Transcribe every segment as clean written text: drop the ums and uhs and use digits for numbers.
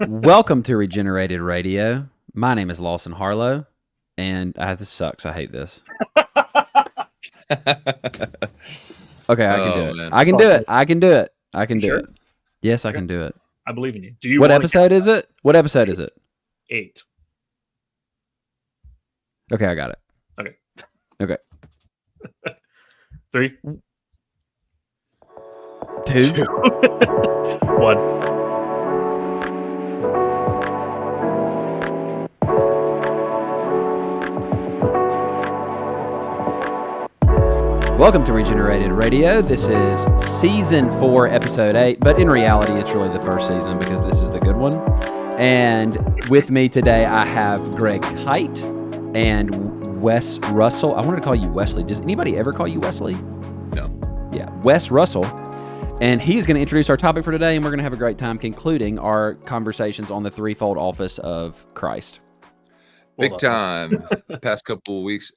Welcome to Regenerated Radio. My name is Lawson Harlow, and this sucks. I hate this. Okay, I can do Oh it. man. I can do it. I can do it. I can You do sure? it. Yes, I Okay. can do it. I believe in you. Do you What want episode is it? What episode is it? 8? Okay, I got it. Okay. Okay. 3, 2. 1. Welcome to Regenerated Radio. This is Season 4, Episode 8, but in reality, it's really the first season because this is the good one. And with me today, I have Greg Kite and Wes Russell. I wanted to call you Wesley. Does anybody ever call you Wesley? No. Yeah, Wes Russell. And he's going to introduce our topic for today, and we're going to have a great time concluding our conversations on the threefold office of Christ. Big time. Past couple of weeks.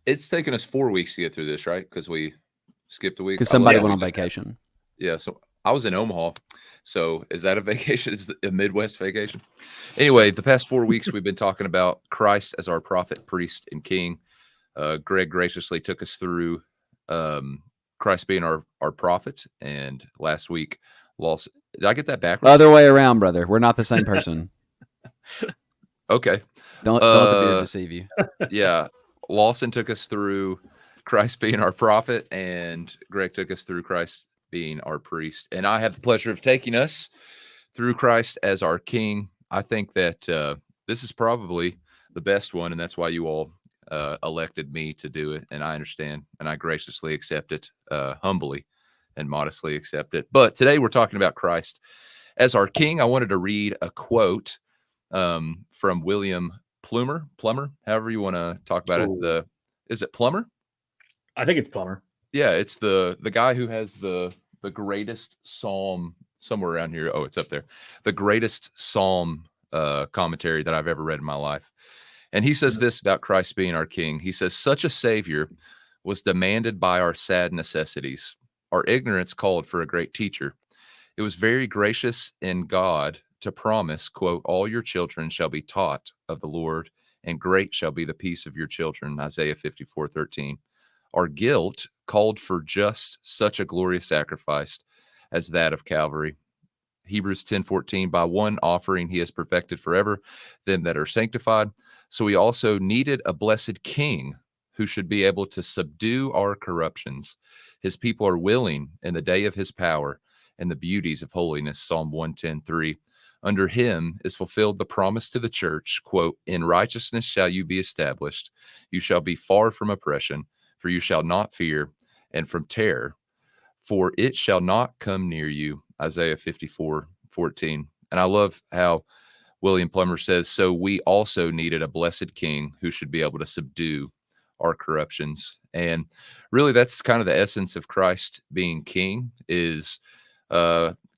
It's taken us 4 weeks to get through this, right? Because we skipped a week. Because somebody went on vacation. Yeah, so I was in Omaha. So is that a vacation? Is it a Midwest vacation? Anyway, the past 4 weeks we've been talking about Christ as our prophet, priest, and king. Greg graciously took us through Christ being our prophet, and last week, did I get that backwards? Other way around, brother. We're not the same person. Okay. Don't let the beard deceive you. Yeah. Lawson took us through Christ being our prophet, and Greg took us through Christ being our priest. And I have the pleasure of taking us through Christ as our king. I think that this is probably the best one, and that's why you all elected me to do it. And I understand, and I graciously accept it, humbly and modestly accept it. But today we're talking about Christ as our king. I wanted to read a quote from William Plummer, however you want to talk about it. Is it Plummer? I think it's Plummer. Yeah, it's the guy who has the greatest psalm somewhere around here. Oh, it's up there. The greatest psalm commentary that I've ever read in my life. And he says this about Christ being our king. He says, "Such a savior was demanded by our sad necessities. Our ignorance called for a great teacher. It was very gracious in God to promise, quote, all your children shall be taught of the Lord, and great shall be the peace of your children, Isaiah 54:13. Our guilt called for just such a glorious sacrifice as that of Calvary. Hebrews 10:14, by one offering he has perfected forever them that are sanctified. So we also needed a blessed king who should be able to subdue our corruptions. His people are willing in the day of his power and the beauties of holiness, Psalm 110:3. Under him is fulfilled the promise to the church, quote, in righteousness shall you be established. You shall be far from oppression, for you shall not fear, and from terror, for it shall not come near you, Isaiah 54:14. And I love how William Plummer says, so we also needed a blessed king who should be able to subdue our corruptions. And really, that's kind of the essence of Christ being king, is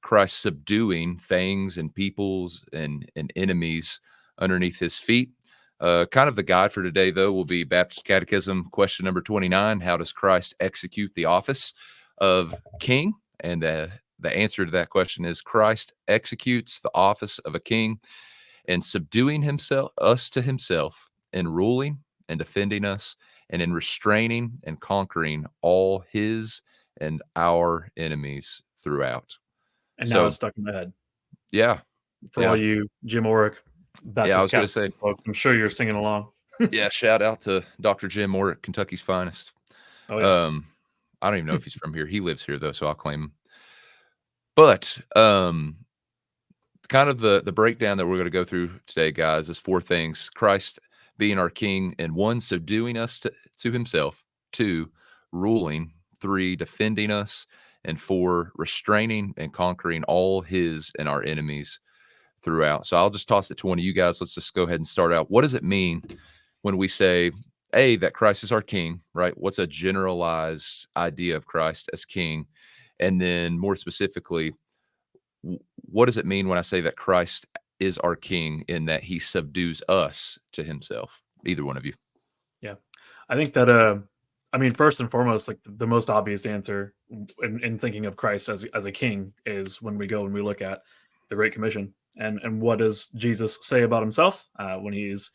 Christ subduing things and peoples and enemies underneath his feet. Kind of the guide for today, though, will be Baptist Catechism question number 29. How does Christ execute the office of king? And the answer to that question is Christ executes the office of a king in subduing us to himself, in ruling and defending us, and in restraining and conquering all his and our enemies throughout. And now it's stuck in my head. Yeah. For all you Jim Orick Baptist I was going to say, folks, I'm sure you're singing along. Yeah, shout out to Dr. Jim Orick, Kentucky's finest. Oh, yeah. I don't even know if he's from here. He lives here, though, so I'll claim him. But kind of the breakdown that we're going to go through today, guys, is 4 things. Christ being our king, and 1, subduing us to himself, 2, ruling, 3, defending us, and 4, restraining and conquering all his and our enemies throughout. So I'll just toss it to one of you guys. Let's just go ahead and start out. What does it mean when we say, A, that Christ is our king, right? What's a generalized idea of Christ as king? And then more specifically, what does it mean when I say that Christ is our king in that he subdues us to himself? Either one of you. Yeah. I think that, first and foremost, like the most obvious answer in thinking of Christ as a king is when we go and we look at the Great Commission And what does Jesus say about himself when he's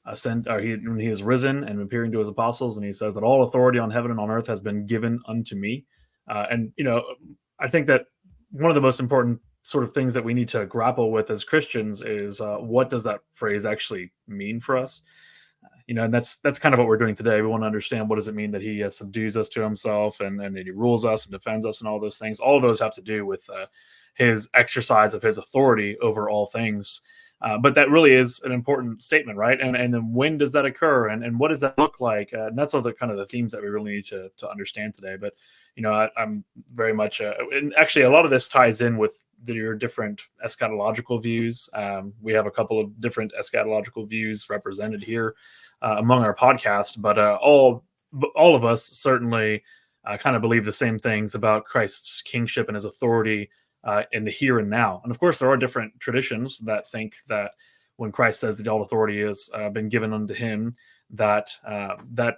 when he is risen and appearing to his apostles, and he says that all authority on heaven and on earth has been given unto me. And I think that one of the most important sort of things that we need to grapple with as Christians is what does that phrase actually mean for us? And that's kind of what we're doing today. We want to understand, what does it mean that he subdues us to himself, and that he rules us and defends us and all those things. All of those have to do with his exercise of his authority over all things. But that really is an important statement, right? And then when does that occur, and what does that look like? And that's all the kind of the themes that we really need to understand today. But I'm very much, and actually a lot of this ties in with your different eschatological views. We have a couple of different eschatological views represented here among our podcast, but all of us certainly kind of believe the same things about Christ's kingship and his authority in the here and now. And of course, there are different traditions that think that when Christ says that all authority has been given unto him, that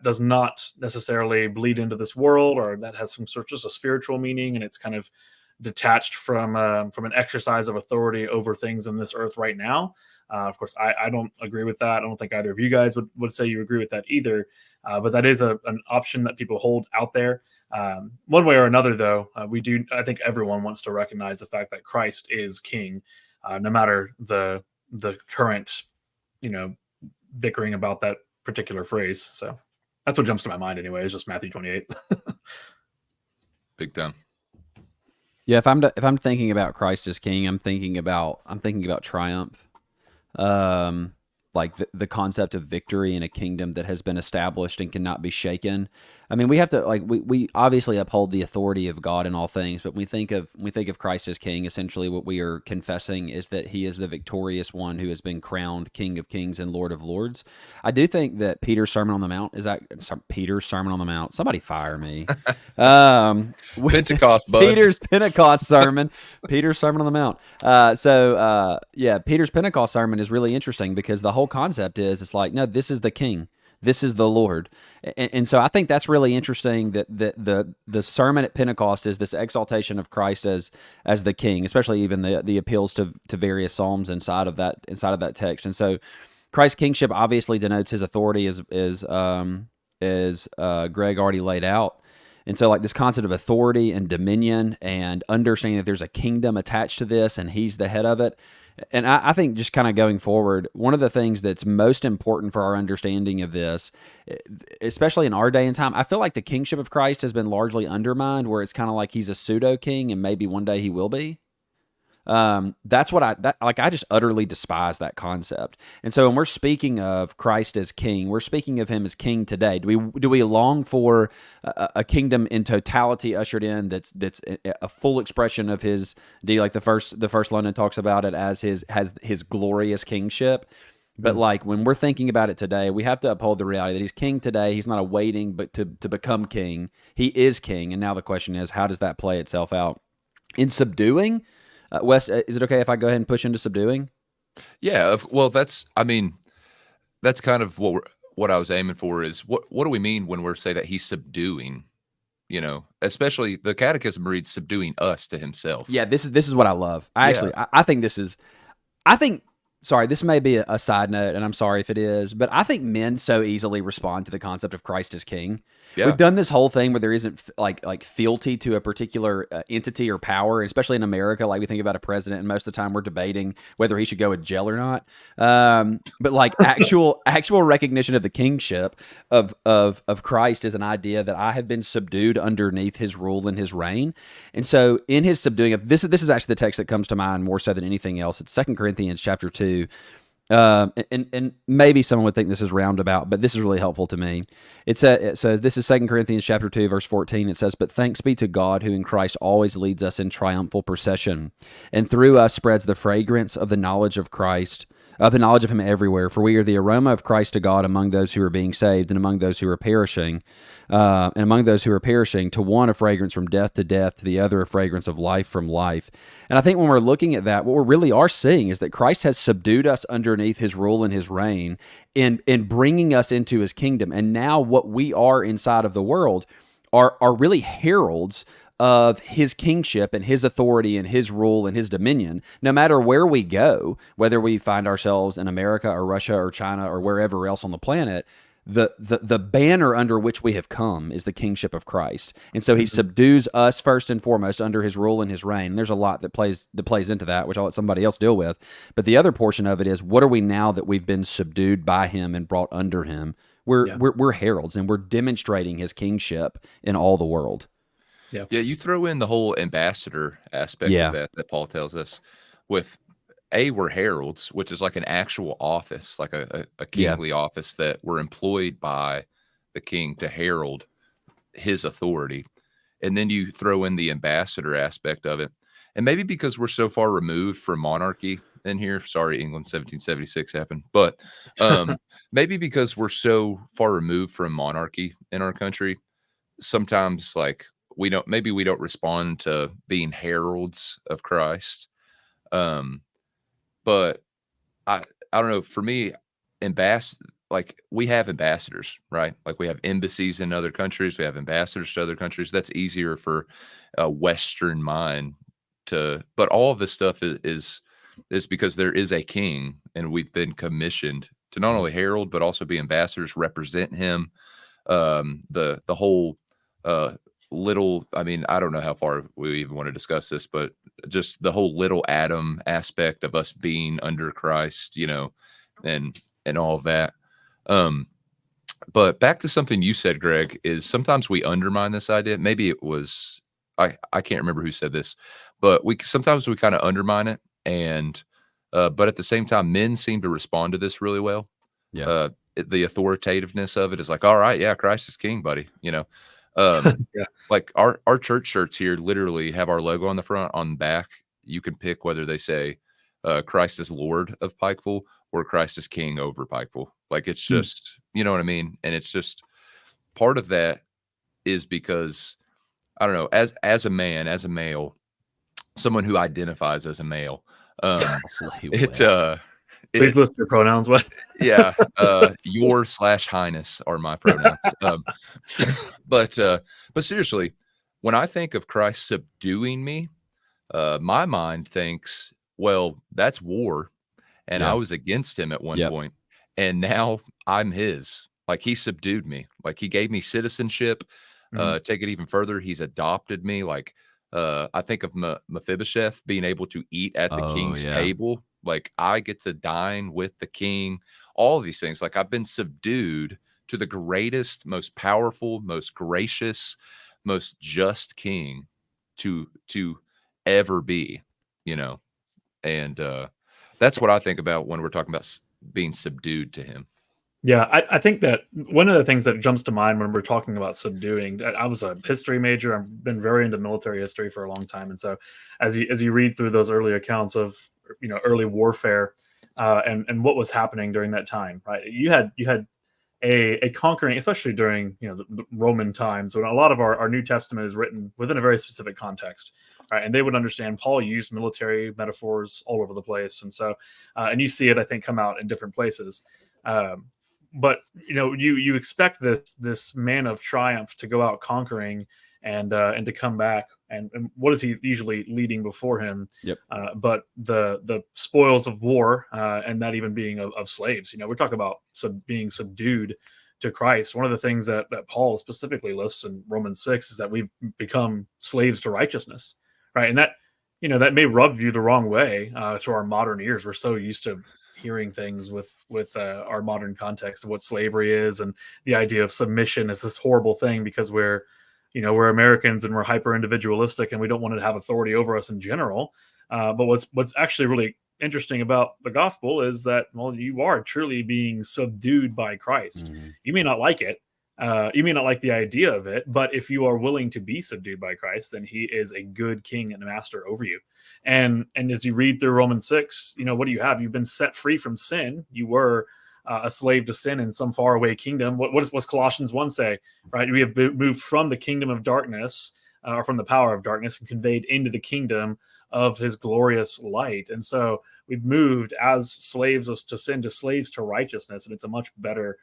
does not necessarily bleed into this world, or that has some sort of just a spiritual meaning, and it's kind of detached from an exercise of authority over things in this earth right now. Of course, I don't agree with that. I don't think either of you guys would say you agree with that either. But that is an option that people hold out there. One way or another, though, I think everyone wants to recognize the fact that Christ is king, no matter the current, bickering about that particular phrase. So that's what jumps to my mind anyway, is just Matthew 28. Big time. Yeah, if I'm thinking about Christ as king, I'm thinking about triumph. Like the concept of victory in a kingdom that has been established and cannot be shaken. I mean, we have to we obviously uphold the authority of God in all things, but when we think of Christ as king, essentially what we are confessing is that he is the victorious one who has been crowned King of Kings and Lord of Lords. I do think that Peter's Sermon on the Mount Peter's Sermon on the Mount. Somebody fire me. Pentecost, bud. Peter's Pentecost sermon. Peter's Sermon on the Mount. Peter's Pentecost sermon is really interesting because the whole concept is, it's like, no, this is the king. This is the Lord. And so I think that's really interesting, that the sermon at Pentecost is this exaltation of Christ as the king, especially even the appeals to various psalms inside of that text. And so Christ's kingship obviously denotes his authority, as Greg already laid out. And so, like, this concept of authority and dominion and understanding that there's a kingdom attached to this and he's the head of it. And I think just kind of going forward, one of the things that's most important for our understanding of this, especially in our day and time, I feel like the kingship of Christ has been largely undermined, where it's kind of like he's a pseudo king and maybe one day he will be. That's what I just utterly despise that concept. And so when we're speaking of Christ as king, we're speaking of him as king today. Do we long for a kingdom in totality ushered in that's a full expression of his deity? Like the first London talks about it as his glorious kingship. But like when we're thinking about it today, we have to uphold the reality that he's king today. He's not awaiting, but to become king. He is king. And now the question is, how does that play itself out in subduing? Wes, is it okay if I go ahead and push into subduing? Yeah, well, that's kind of what I was aiming for, is what do we mean when we're say that he's subduing? Especially the Catechism reads subduing us to himself. Yeah, this is what I love. I think sorry, this may be a side note, and I'm sorry if it is, but I think men so easily respond to the concept of Christ as king. Yeah. We've done this whole thing where there isn't like fealty to a particular entity or power, especially in America. Like we think about a president, and most of the time we're debating whether he should go to jail or not. But like actual recognition of the kingship of Christ is an idea that I have been subdued underneath his rule and his reign. And so in his subduing of this is actually the text that comes to mind more so than anything else. It's 2 Corinthians chapter 2. And maybe someone would think this is roundabout, but this is really helpful to me. So this is 2 Corinthians chapter 2, verse 14. It says, "But thanks be to God, who in Christ always leads us in triumphal procession, and through us spreads the fragrance of the knowledge of Christ, of the knowledge of him everywhere. For we are the aroma of Christ to God among those who are being saved and among those who are perishing. To one a fragrance from death to death, to the other a fragrance of life from life." And I think when we're looking at that, what we really are seeing is that Christ has subdued us underneath his rule and his reign in bringing us into his kingdom. And now what we are inside of the world are really heralds of his kingship and his authority and his rule and his dominion, no matter where we go, whether we find ourselves in America or Russia or China or wherever else on the planet. The banner under which we have come is the kingship of Christ. And so he subdues us first and foremost under his rule and his reign. And there's a lot that plays into that, which I'll let somebody else deal with. But the other portion of it is, what are we now that we've been subdued by him and brought under him? We're heralds, and we're demonstrating his kingship in all the world. Yeah, you throw in the whole ambassador aspect of that Paul tells us with we're heralds, which is like an actual office, like a kingly office that we're employed by the king to herald his authority. And then you throw in the ambassador aspect of it. And maybe because we're so far removed from monarchy in here, sorry, England 1776 happened, but maybe because we're so far removed from monarchy in our country, sometimes like we don't respond to being heralds of Christ. But I don't know. For me, like we have ambassadors, right? Like we have embassies in other countries. We have ambassadors to other countries. That's easier for a Western mind but all of this stuff is because there is a king, and we've been commissioned to not only herald, but also be ambassadors, represent him. The whole, little, I mean, I don't know how far we even want to discuss this, but just the whole little Adam aspect of us being under Christ, and all of that. But back to something you said, Greg, is sometimes we undermine this idea. Maybe it was, I can't remember who said this, but sometimes we kind of undermine it. And, but at the same time, men seem to respond to this really well. Yeah. The authoritativeness of it is like, all right, yeah, Christ is king, buddy. Like our church shirts here literally have our logo on the front. On the back, you can pick whether they say Christ is Lord of Pikeville or Christ is King over Pikeville. Like it's just, you know what I mean? And it's just part of that is because, I don't know, as a man, as a male, someone who identifies as a male, please list your pronouns. What? Yeah, your/highness are my pronouns. But seriously, when I think of Christ subduing me, my mind thinks, well, that's war, and I was against him at one point, and now I'm his. Like he subdued me. Like he gave me citizenship. Take it even further, he's adopted me. Like I think of Mephibosheth being able to eat at the king's table. Like I get to dine with the king, all of these things. Like I've been subdued to the greatest, most powerful, most gracious, most just king to ever be, and that's what I think about when we're talking about being subdued to him. Yeah, I think that one of the things that jumps to mind when we're talking about subduing, I was a history major. I've been very into military history for a long time, and so as you read through those early accounts of early warfare and what was happening during that time, right? You had a conquering, especially during the Roman times, when a lot of our New Testament is written within a very specific context, right? And they would understand Paul used military metaphors all over the place, and so and you see it, I think, come out in different places. But you expect this man of triumph to go out conquering and to come back, and what is he usually leading before him? But the spoils of war, and that even being of slaves. We're talking about being subdued to Christ. One of the things that Paul specifically lists in Romans 6 is that we've become slaves to righteousness, right? And that that may rub you the wrong way to our modern ears. We're so used to hearing things with our modern context of what slavery is, and the idea of submission is this horrible thing because we're Americans and we're hyper individualistic and we don't want to have authority over us in general. But what's actually really interesting about the gospel is that, well, you are truly being subdued by Christ. You may not like it. You may not like the idea of it, but if you are willing to be subdued by Christ, then he is a good king and master over you. And as you read through Romans 6, what do you have? You've been set free from sin. You were a slave to sin in some faraway kingdom. What's Colossians 1 say, right? We have moved from the kingdom of darkness, or from the power of darkness, and conveyed into the kingdom of his glorious light. And so we've moved as slaves to sin to slaves to righteousness, and it's a much better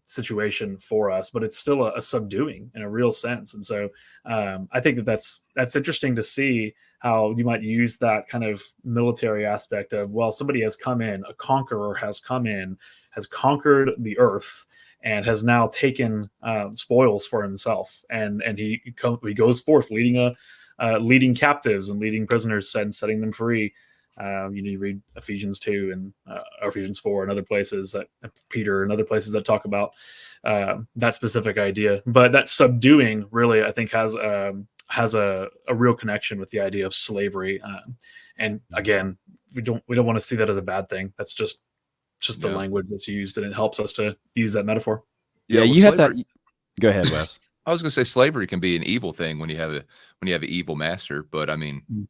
situation for us, but it's still a subduing in a real sense. And so I think that's interesting to see how you might use that kind of military aspect of, well, somebody has come in, a conqueror has come in, has conquered the earth, and has now taken spoils for himself, and he goes forth leading captives and leading prisoners and setting them free. You read Ephesians 2 and or Ephesians 4 and other places, that Peter and other places that talk about that specific idea. But that subduing really, I think, has a real connection with the idea of slavery. And again, we don't want to see that as a bad thing. That's just the language that's used, and it helps us to use that metaphor. Yeah, you have to. Go ahead, Wes. I was going to say slavery can be an evil thing when you have an evil master, but I mean,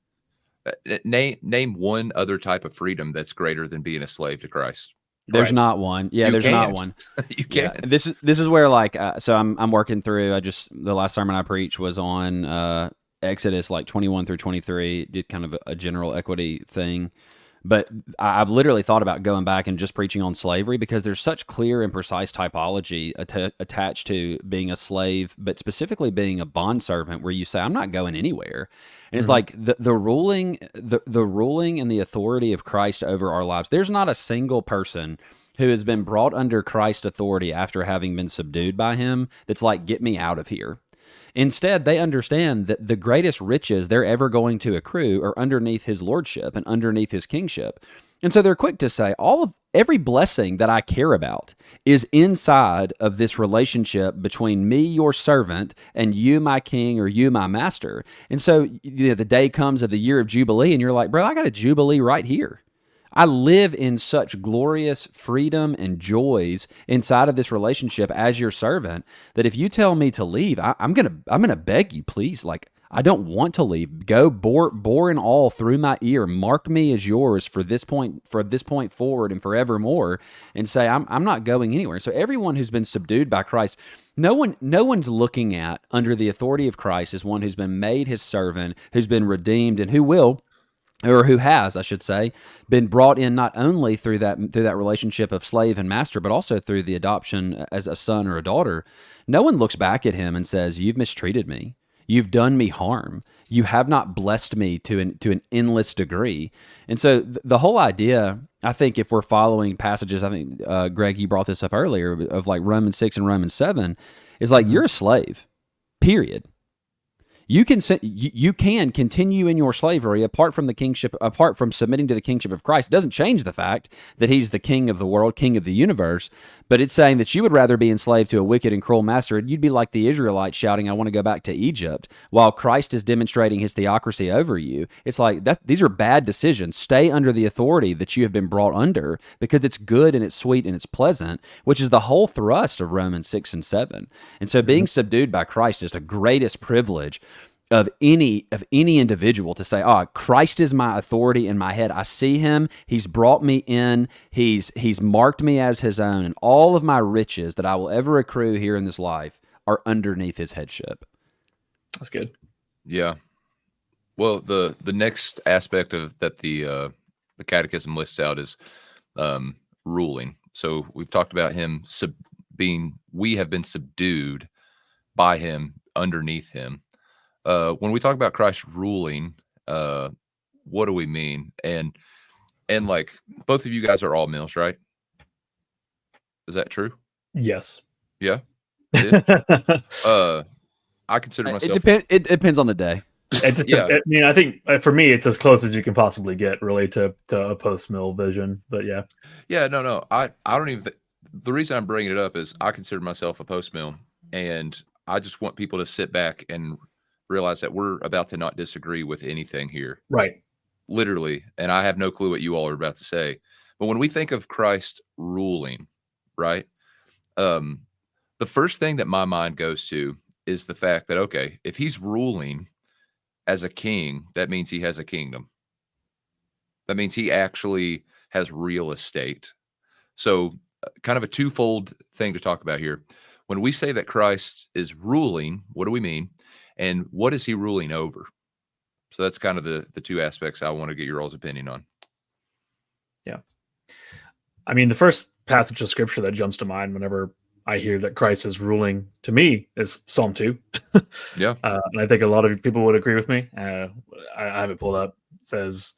name one other type of freedom that's greater than being a slave to Christ. There's not one. Yeah, there's not one. You can't. Yeah. This is where, like, so I'm working through. The last sermon I preached was on Exodus, like 21 through 23. Did kind of a general equity thing. But I've literally thought about going back and just preaching on slavery, because there's such clear and precise typology attached to being a slave, but specifically being a bondservant, where you say, I'm not going anywhere. And it's like the ruling and the authority of Christ over our lives. There's not a single person who has been brought under Christ's authority after having been subdued by him that's like, get me out of here. Instead, they understand that the greatest riches they're ever going to accrue are underneath his lordship and underneath his kingship. And so they're quick to say, every blessing that I care about is inside of this relationship between me, your servant, and you, my king, or you, my master. And so the day comes of the year of Jubilee, and you're like, bro, I got a Jubilee right here. I live in such glorious freedom and joys inside of this relationship as your servant that if you tell me to leave, I'm gonna beg you, please. Like, I don't want to leave. Go bore and all through my ear. Mark me as yours for this point forward and forevermore, and say I'm not going anywhere. So everyone who's been subdued by Christ, no one's looking at under the authority of Christ as one who's been made his servant, who's been redeemed, and who has, I should say, been brought in not only through that relationship of slave and master, but also through the adoption as a son or a daughter. No one looks back at him and says, you've mistreated me. You've done me harm. You have not blessed me to an endless degree. And so the whole idea, I think, if we're following passages, I think, Greg, you brought this up earlier, of like Romans 6 and Romans 7, is like, you're a slave, period. You can continue in your slavery apart from submitting to the kingship of Christ. It doesn't change the fact that he's the king of the world, king of the universe, but it's saying that you would rather be enslaved to a wicked and cruel master. You'd be like the Israelites shouting, I want to go back to Egypt, while Christ is demonstrating his theocracy over you. It's like, these are bad decisions. Stay under the authority that you have been brought under, because it's good and it's sweet and it's pleasant, which is the whole thrust of Romans 6 and 7. And so being subdued by Christ is the greatest privilege of any individual, to say, Christ is my authority in my head. I see him. He's brought me in. He's marked me as his own, and all of my riches that I will ever accrue here in this life are underneath his headship. That's good. Yeah. Well, the next aspect of that the Catechism lists out is ruling. So we've talked about him we have been subdued by him, underneath him. When we talk about Christ ruling, what do we mean? And like, both of you guys are all males, right? Is that true? Yes. Yeah. I consider myself. It depends on the day. I mean, I think for me, it's as close as you can possibly get, really, to a post-mill vision. But yeah. Yeah. No. I don't even. The reason I'm bringing it up is I consider myself a post-mill, and I just want people to sit back and realize that we're about to not disagree with anything here. Right. Literally. And I have no clue what you all are about to say. But when we think of Christ ruling, right? The first thing that my mind goes to is the fact that, okay, if he's ruling as a king, that means he has a kingdom. That means he actually has real estate. So kind of a twofold thing to talk about here. When we say that Christ is ruling, what do we mean? And what is he ruling over? So that's kind of the two aspects I want to get your all's opinion on. Yeah. I mean, the first passage of scripture that jumps to mind whenever I hear that Christ is ruling to me is Psalm 2. Yeah. And I think a lot of people would agree with me. I have it pulled up. It says,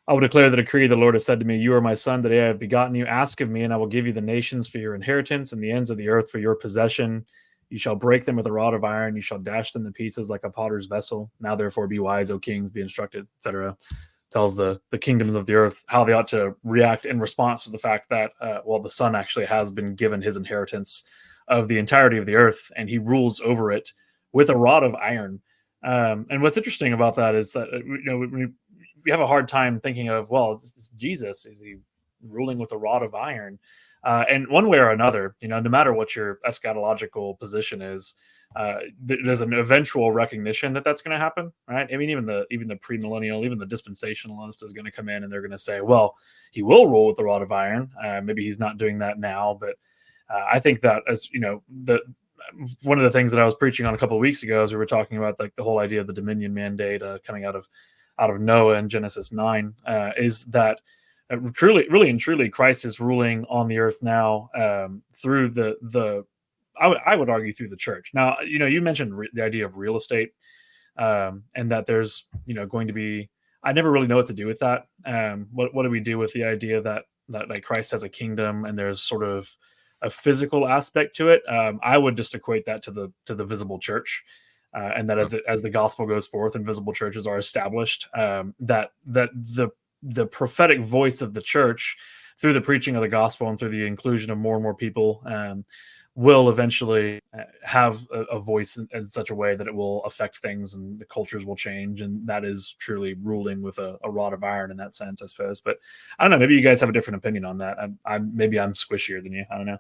I will declare the decree. The Lord has said to me, you are my son. Today I have begotten you. Ask of me, and I will give you the nations for your inheritance and the ends of the earth for your possession. You shall break them with a rod of iron. You shall dash them to pieces like a potter's vessel. Now, therefore, be wise, O kings, be instructed, etc. Tells the kingdoms of the earth how they ought to react in response to the fact that, the son actually has been given his inheritance of the entirety of the earth, and he rules over it with a rod of iron. And what's interesting about that is that, we have a hard time thinking of, well, it's Jesus. Is he ruling with a rod of iron? And one way or another, no matter what your eschatological position is, there's an eventual recognition that that's going to happen, right? I mean, even the premillennial, even the dispensationalist is going to come in and they're going to say, well, he will rule with the rod of iron. Maybe he's not doing that now, but I think that, as one of the things that I was preaching on a couple of weeks ago, as we were talking about like the whole idea of the dominion mandate coming out of Noah in Genesis 9, is that really and truly Christ is ruling on the earth now through I would argue through the church. Now, you mentioned the idea of real estate, and that there's, going to be, I never really know what to do with that. What do we do with the idea that like Christ has a kingdom and there's sort of a physical aspect to it? I would just equate that to the visible church, and that as the gospel goes forth and visible churches are established, that the prophetic voice of the church through the preaching of the gospel and through the inclusion of more and more people will eventually have a voice in such a way that it will affect things and the cultures will change. And that is truly ruling with a rod of iron in that sense, I suppose. But I don't know, maybe you guys have a different opinion on that. Maybe I'm squishier than you. I don't know.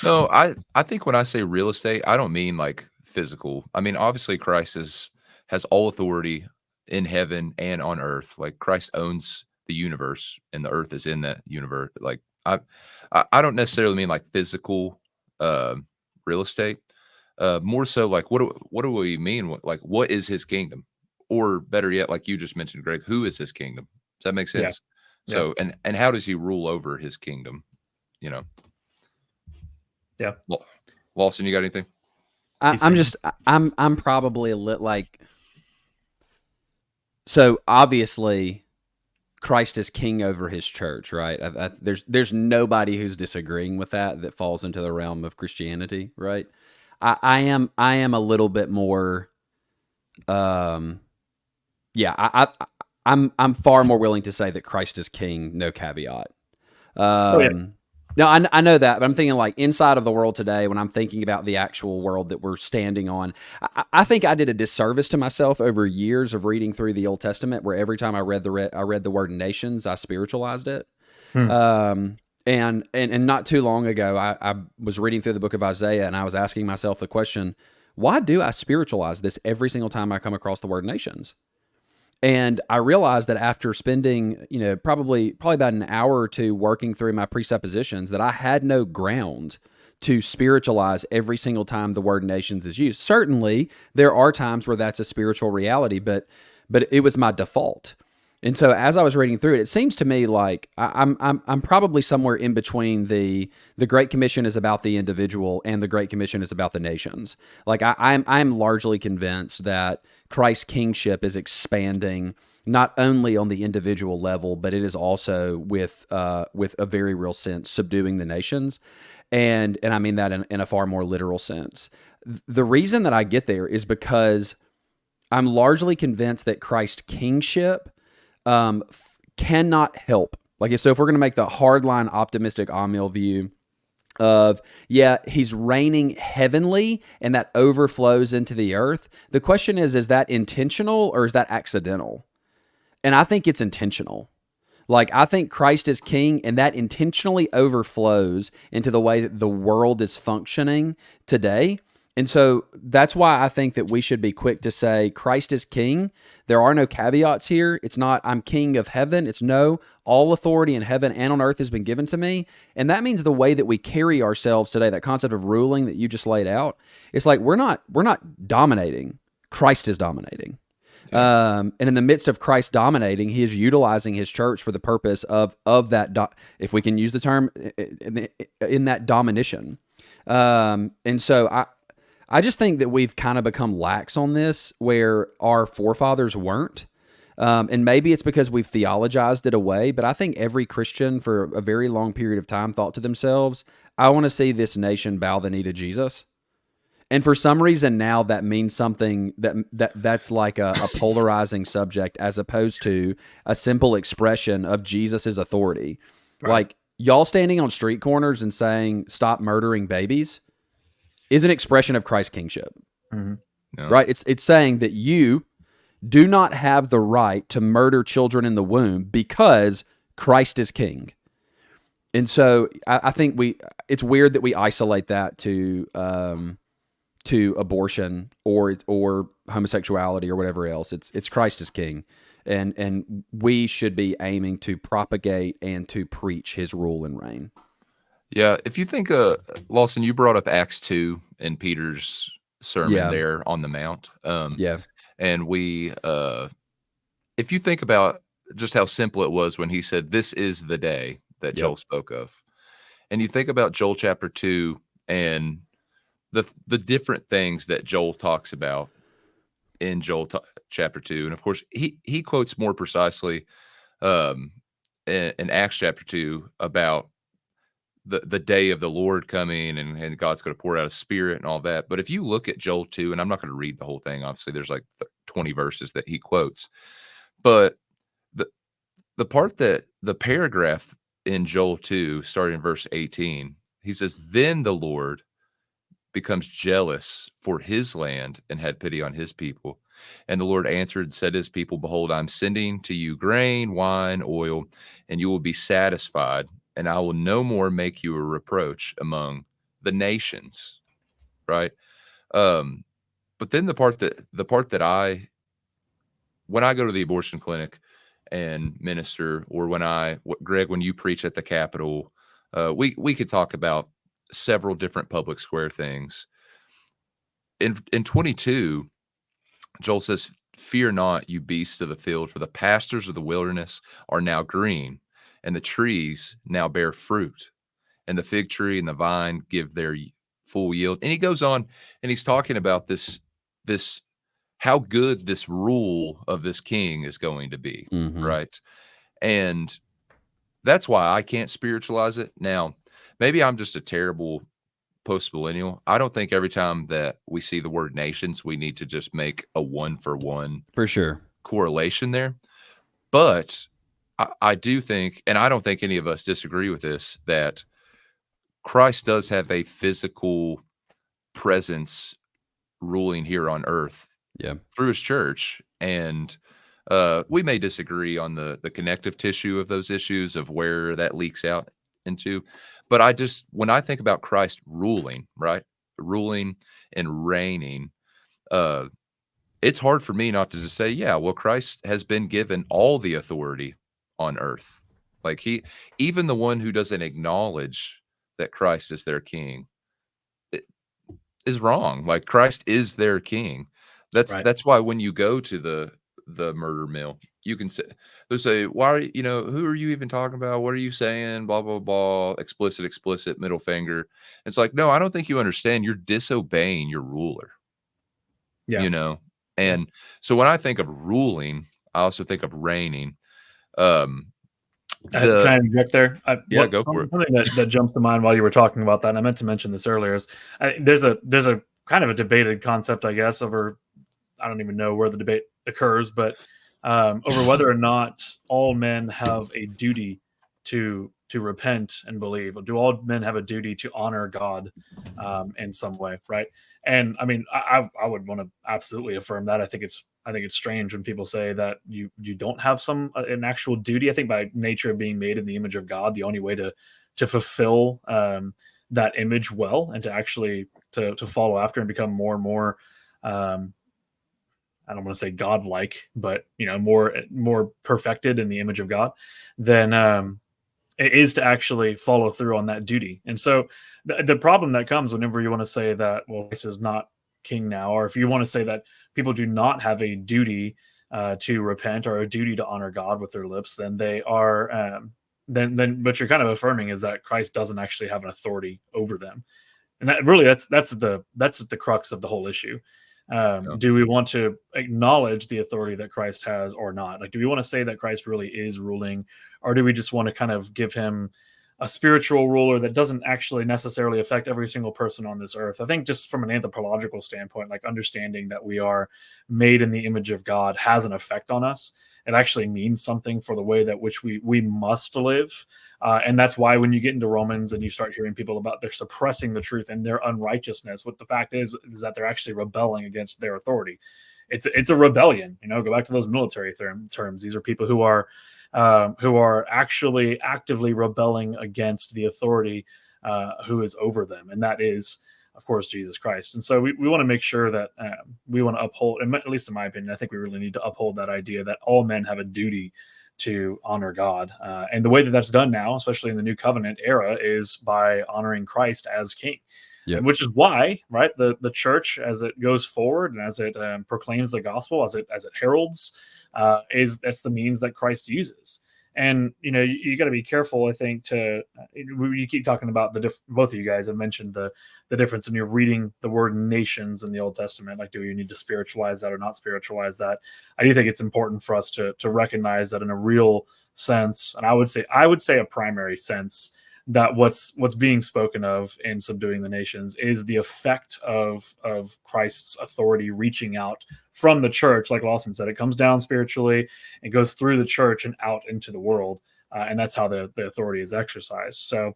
No, I think when I say real estate, I don't mean like physical. I mean, obviously Christ has all authority in heaven and on earth. Like Christ owns the universe and the earth is in that universe. Like I don't necessarily mean like physical real estate. More so like what do we mean? What is his kingdom? Or better yet, like you just mentioned, Greg, who is his kingdom? Does that make sense? Yeah. So and how does he rule over his kingdom? Yeah. Well, Lawson, you got anything? I'm probably a little like, so obviously Christ is king over his church, right? There's nobody who's disagreeing with that falls into the realm of Christianity, right? I am a little bit more, I'm far more willing to say that Christ is king, no caveat. No, I know that, but I'm thinking like inside of the world today, when I'm thinking about the actual world that we're standing on, I think I did a disservice to myself over years of reading through the Old Testament, where every time I read the word nations, I spiritualized it. And not too long ago, I was reading through the book of Isaiah, and I was asking myself the question, why do I spiritualize this every single time I come across the word nations? And I realized that after spending, probably about an hour or two working through my presuppositions, that I had no ground to spiritualize every single time the word nations is used. Certainly, there are times where that's a spiritual reality, but it was my default. And so, as I was reading through it seems to me like I'm probably somewhere in between the Great Commission is about the individual and the Great Commission is about the nations. Like I'm largely convinced that Christ's kingship is expanding not only on the individual level, but it is also with a very real sense subduing the nations, and I mean that in a far more literal sense. The reason that I get there is because I'm largely convinced that Christ's kingship cannot help. Like, so if we're going to make the hardline optimistic Amiel view of, he's reigning heavenly and that overflows into the earth, the question is that intentional or is that accidental? And I think it's intentional. Like, I think Christ is king and that intentionally overflows into the way that the world is functioning today. And so that's why I think that we should be quick to say Christ is king. There are no caveats here. It's not I'm king of heaven. It's no, all authority in heaven and on earth has been given to me. And that means the way that we carry ourselves today, that concept of ruling that you just laid out, it's like we're not dominating. Christ is dominating. And in the midst of Christ dominating, he is utilizing his church for the purpose of that, if we can use the term, in that domination. And so I just think that we've kind of become lax on this, where our forefathers weren't. And maybe it's because we've theologized it away, but I think every Christian for a very long period of time thought to themselves, I want to see this nation bow the knee to Jesus. And for some reason now that means something that's like a polarizing subject, as opposed to a simple expression of Jesus's authority. Right. Like, y'all standing on street corners and saying, stop murdering babies, is an expression of Christ's kingship. Mm-hmm. No. Right? It's saying that you do not have the right to murder children in the womb because Christ is king. And so I think it's weird that we isolate that to abortion or homosexuality or whatever else. It's Christ is king. And we should be aiming to propagate and to preach his rule and reign. Yeah. If you think, Lawson, you brought up Acts 2 in Peter's sermon there on the Mount. And if you think about just how simple it was when he said, this is the day that Joel spoke of, and you think about Joel chapter 2 and the different things that Joel talks about in Joel chapter 2. And of course, he quotes more precisely in Acts chapter 2 about the day of the Lord coming and God's going to pour out his spirit and all that. But if you look at Joel 2, and I'm not going to read the whole thing, obviously there's like 20 verses that he quotes, but the part that the paragraph in Joel 2, starting in verse 18, he says, then the Lord becomes jealous for his land and had pity on his people. And the Lord answered and said to his people, behold, I'm sending to you grain, wine, oil, and you will be satisfied. And I will no more make you a reproach among the nations. Right. But then the part that when I go to the abortion clinic and minister, or Greg, when you preach at the Capitol, we could talk about several different public square things. In 22, Joel says, fear not, you beasts of the field, for the pastures of the wilderness are now green, and the trees now bear fruit, and the fig tree and the vine give their full yield. And he goes on and he's talking about this how good this rule of this king is going to be. Mm-hmm. Right. And that's why I can't spiritualize it. Now, maybe I'm just a terrible post-millennial. I don't think every time that we see the word nations, we need to just make a 1-for-1 for sure correlation there. But I do think, and I don't think any of us disagree with this, that Christ does have a physical presence ruling here on earth through his church. And we may disagree on the connective tissue of those issues, of where that leaks out into. But when I think about Christ ruling and reigning, it's hard for me not to just say, yeah, well, Christ has been given all the authority on earth. Like, even the one who doesn't acknowledge that Christ is their king is wrong. Like, Christ is their king. That's why when you go to the murder mill, you can say, they'll say, why, who are you even talking about? What are you saying? Blah, blah, blah, explicit, middle finger. It's like, no, I don't think you understand. You're disobeying your ruler, And so when I think of ruling, I also think of reigning. Can I interject there? Go for it. Something that jumps to mind while you were talking about that, and I meant to mention this earlier, is there's a kind of a debated concept, I guess, over, I don't even know where the debate occurs, but over whether or not all men have a duty to repent and believe. Or do all men have a duty to honor God in some way, right? And I mean, I would want to absolutely affirm that. I think it's strange when people say that you don't have an actual duty. I think by nature of being made in the image of God, the only way to fulfill that image well, and to actually to follow after and become more and more, I don't want to say godlike, but more perfected in the image of God, then it is to actually follow through on that duty. And so the problem that comes whenever you want to say that, well, this is not king now, or if you want to say that people do not have a duty to repent or a duty to honor God with their lips, then they are then what you're kind of affirming is that Christ doesn't actually have an authority over them. And that really that's the crux of the whole issue. Yeah. Do we want to acknowledge the authority that Christ has or not? Like, do we want to say that Christ really is ruling, or do we just want to kind of give him a spiritual ruler that doesn't actually necessarily affect every single person on this earth? I think just from an anthropological standpoint, like understanding that we are made in the image of God has an effect on us. It actually means something for the way that which we must live. And that's why when you get into Romans and you start hearing people about they're suppressing the truth and their unrighteousness, what the fact is that they're actually rebelling against their authority. It's a rebellion. Go back to those military terms. These are people who are actually actively rebelling against the authority who is over them, and that is, of course, Jesus Christ. And so we want to make sure that we want to uphold, at least in my opinion, I think we really need to uphold that idea that all men have a duty to honor God. And the way that that's done now, especially in the New Covenant era, is by honoring Christ as King. Yep. And which is why, right, the church, as it goes forward and as it proclaims the gospel, as it heralds, that's the means that Christ uses. And you got to be careful, I think, you keep talking about both of you guys have mentioned the difference in your reading the word nations in the Old Testament. Like, do you need to spiritualize that or not spiritualize that? I do think it's important for us to recognize that in a real sense, and I would say a primary sense, that what's being spoken of in subduing the nations is the effect of Christ's authority reaching out from the church. Like Lawson said, it comes down spiritually, it goes through the church and out into the world, and that's how the authority is exercised. So,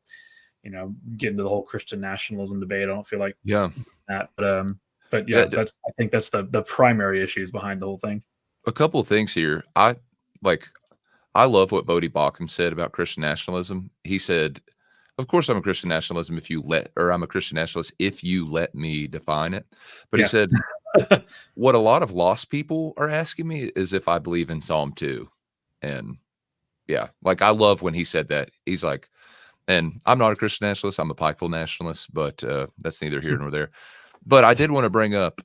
get into the whole Christian nationalism debate. I don't feel like that, but yeah, I think that's the primary issues behind the whole thing. A couple of things here. I love what Bodie Baucham said about Christian nationalism. He said, of course, I'm a Christian nationalist if you let me define it. But he said, what a lot of lost people are asking me is if I believe in Psalm 2. And yeah, like, I love when he said that. He's like, and I'm not a Christian nationalist, I'm a Pikeville nationalist, but that's neither here nor there. But I did want to bring up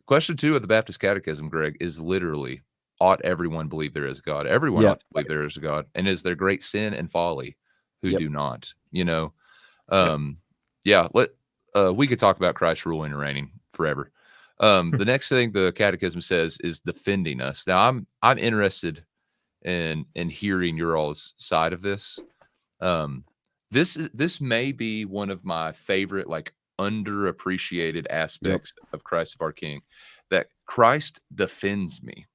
question 2 of the Baptist Catechism, Greg, is literally, ought everyone believe there is a God? Everyone ought to believe there is a God. And is there great sin and folly who do not? We could talk about Christ ruling and reigning forever. The next thing the Catechism says is defending us. Now, I'm interested in hearing your all's side of this. This may be one of my favorite, like, underappreciated aspects of Christ of our King, that Christ defends me.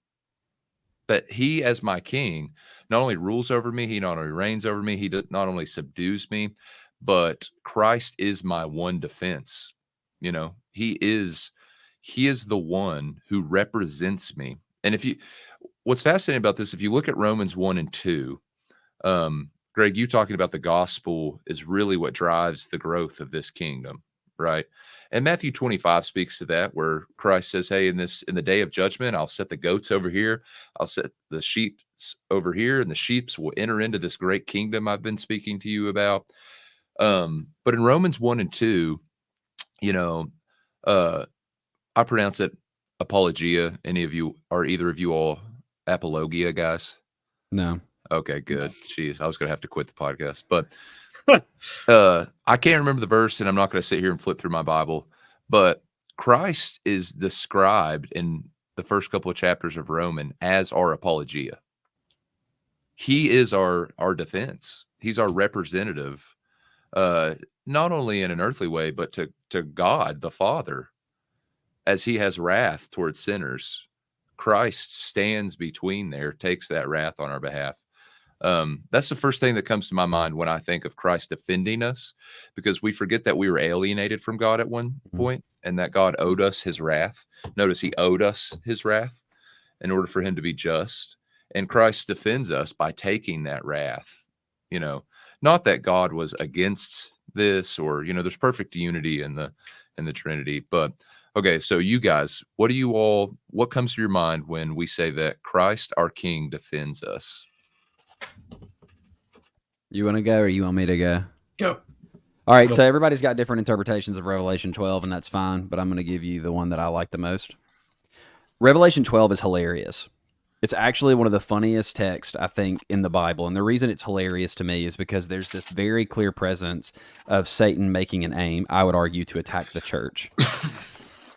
That he, as my king, not only rules over me, he not only reigns over me, he not only subdues me, but Christ is my one defense. He is the one who represents me. And what's fascinating about this, if you look at Romans 1 and 2, Greg, you talking about the gospel is really what drives the growth of this kingdom, right? And Matthew 25 speaks to that, where Christ says, hey, in the day of judgment, I'll set the goats over here, I'll set the sheep over here, and the sheep will enter into this great kingdom I've been speaking to you about. But in Romans 1 and 2, I pronounce it apologia. Are either of you all apologia guys? No. Okay, good. Jeez, I was going to have to quit the podcast, but I can't remember the verse, and I'm not going to sit here and flip through my Bible, but Christ is described in the first couple of chapters of Roman as our apologia. He is our defense. He's our representative, not only in an earthly way, but to God the Father. As he has wrath towards sinners, Christ stands between there, takes that wrath on our behalf. That's the first thing that comes to my mind when I think of Christ defending us, because we forget that we were alienated from God at one point and that God owed us his wrath. Notice he owed us his wrath in order for him to be just. And Christ defends us by taking that wrath. Not that God was against this, or there's perfect unity in the Trinity. But okay, so you guys, what comes to your mind when we say that Christ our King defends us? You want to go, or you want me to go? Go. All right, so everybody's got different interpretations of Revelation 12, and that's fine, but I'm going to give you the one that I like the most. Revelation 12 is hilarious. It's actually one of the funniest texts, I think, in the Bible. And the reason it's hilarious to me is because there's this very clear presence of Satan making an aim, I would argue, to attack the church.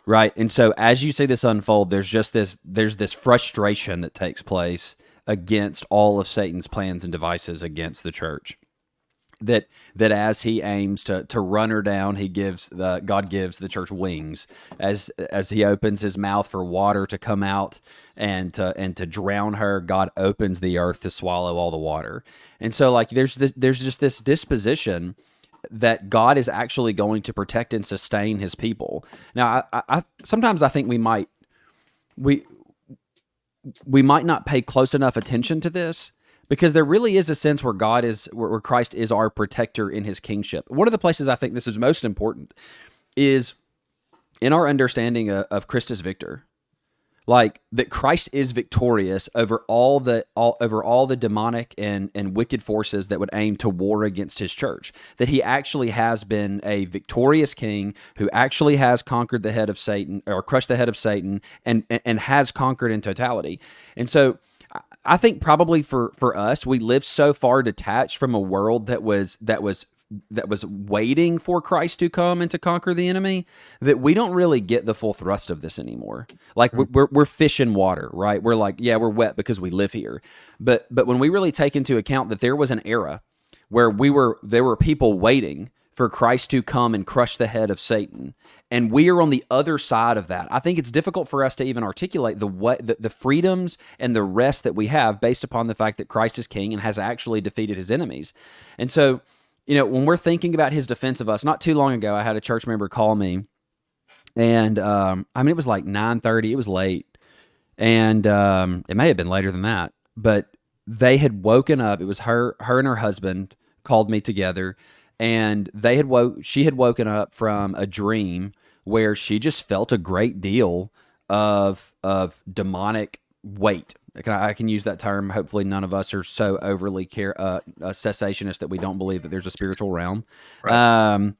Right. And so as you see this unfold, there's this frustration that takes place against all of Satan's plans and devices against the church. That as he aims to run her down, God gives the church wings as he opens his mouth for water to come out and to drown her. God opens the earth to swallow all the water, and so like there's just this disposition that God is actually going to protect and sustain his people. Now, I sometimes I think we might not pay close enough attention to this. Because there really is a sense where where Christ is our protector in his kingship. One of the places I think this is most important is in our understanding of Christus Victor. Like that Christ is victorious over all the demonic and wicked forces that would aim to war against his church. That he actually has been a victorious king who actually has conquered the head of Satan, or crushed the head of Satan, and has conquered in totality. And so I think probably for us, we live so far detached from a world that was waiting for Christ to come and to conquer the enemy that we don't really get the full thrust of this anymore. Like we're fish in water, right? We're like, yeah, we're wet because we live here. But when we really take into account that there was an era where there were people waiting for Christ to come and crush the head of Satan, and we are on the other side of that. I think it's difficult for us to even articulate the freedoms and the rest that we have based upon the fact that Christ is king and has actually defeated his enemies. And so, when we're thinking about his defense of us, not too long ago, I had a church member call me, and it was like 9:30. It was late, and it may have been later than that, but they had woken up. It was her and her husband called me together. And she had woken up from a dream where she just felt a great deal of demonic weight. I can use that term. Hopefully none of us are so overly cessationist that we don't believe that there's a spiritual realm. Right.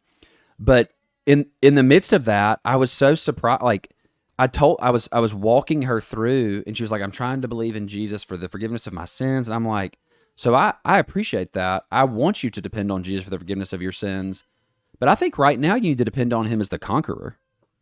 But in the midst of that, I was so surprised. Like I was walking her through, and she was like, I'm trying to believe in Jesus for the forgiveness of my sins. And I'm like, so I appreciate that. I want you to depend on Jesus for the forgiveness of your sins. But I think right now you need to depend on him as the conqueror.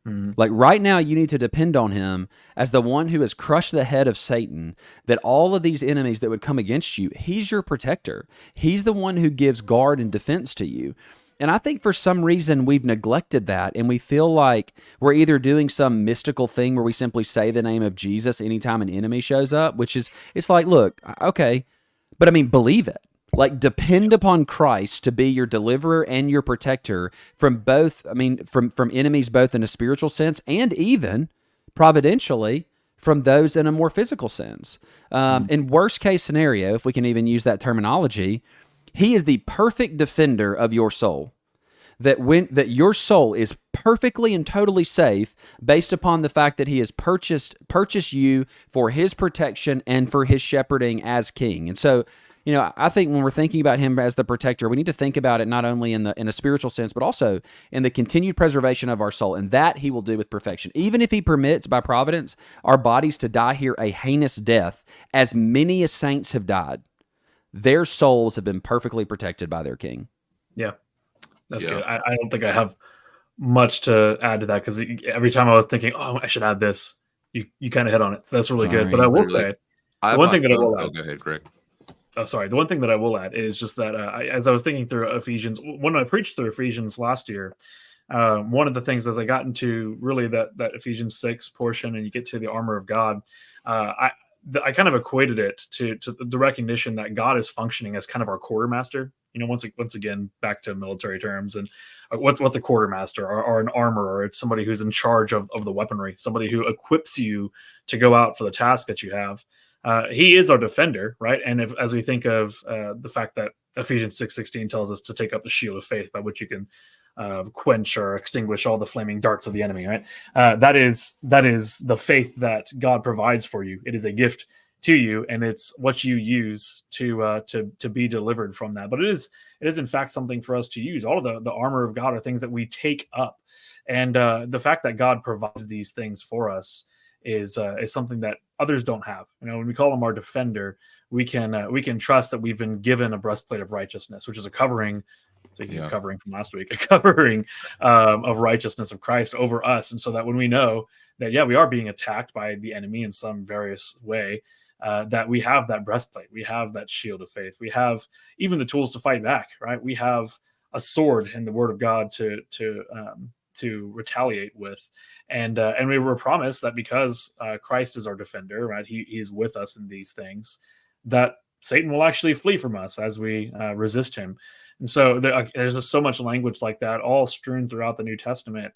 Mm-hmm. Like right now you need to depend on him as the one who has crushed the head of Satan, that all of these enemies that would come against you, he's your protector. He's the one who gives guard and defense to you. And I think for some reason we've neglected that, and we feel like we're either doing some mystical thing where we simply say the name of Jesus anytime an enemy shows up, which is, it's like, look, okay, but believe it. Like, depend upon Christ to be your deliverer and your protector from both, from enemies, both in a spiritual sense and even providentially from those in a more physical sense. In worst case scenario, if we can even use that terminology, he is the perfect defender of your soul. That your soul is perfectly and totally safe based upon the fact that he has purchased you for his protection and for his shepherding as king. And so, I think when we're thinking about him as the protector, we need to think about it not only in a spiritual sense, but also in the continued preservation of our soul, and that he will do with perfection. Even if he permits by providence our bodies to die here a heinous death, as many as saints have died, their souls have been perfectly protected by their king. Yeah. That's good. I don't think I have much to add to that, because every time I was thinking, oh, I should add this, you kind of hit on it. So that's really good. But I will say, one thing that I will add. Go ahead, Greg. Oh, sorry. The one thing that I will add is just that as I was thinking through Ephesians, when I preached through Ephesians last year, one of the things as I got into really that Ephesians 6 portion, and you get to the armor of God, I kind of equated it to the recognition that God is functioning as kind of our quartermaster. Once again, back to military terms, and what's a quartermaster or an armorer? Or it's somebody who's in charge of the weaponry, somebody who equips you to go out for the task that you have. He is our defender, right? And as we think of the fact that Ephesians 6:16 tells us to take up the shield of faith by which you can quench or extinguish all the flaming darts of the enemy, right? That is the faith that God provides for you. It is a gift to you, and it's what you use to be delivered from that. But it is in fact something for us to use. All of the armor of God are things that we take up, and the fact that God provides these things for us is something that others don't have. When we call him our defender, we can trust that we've been given a breastplate of righteousness, which is a covering. Speaking of covering from last week, a covering of righteousness of Christ over us, and so that when we know that we are being attacked by the enemy in some various way, that we have that breastplate, we have that shield of faith, we have even the tools to fight back. Right, we have a sword in the Word of God to retaliate with, and we were promised that because Christ is our defender, right? He's with us in these things, that Satan will actually flee from us as we resist him. And so there's just so much language like that, all strewn throughout the New Testament,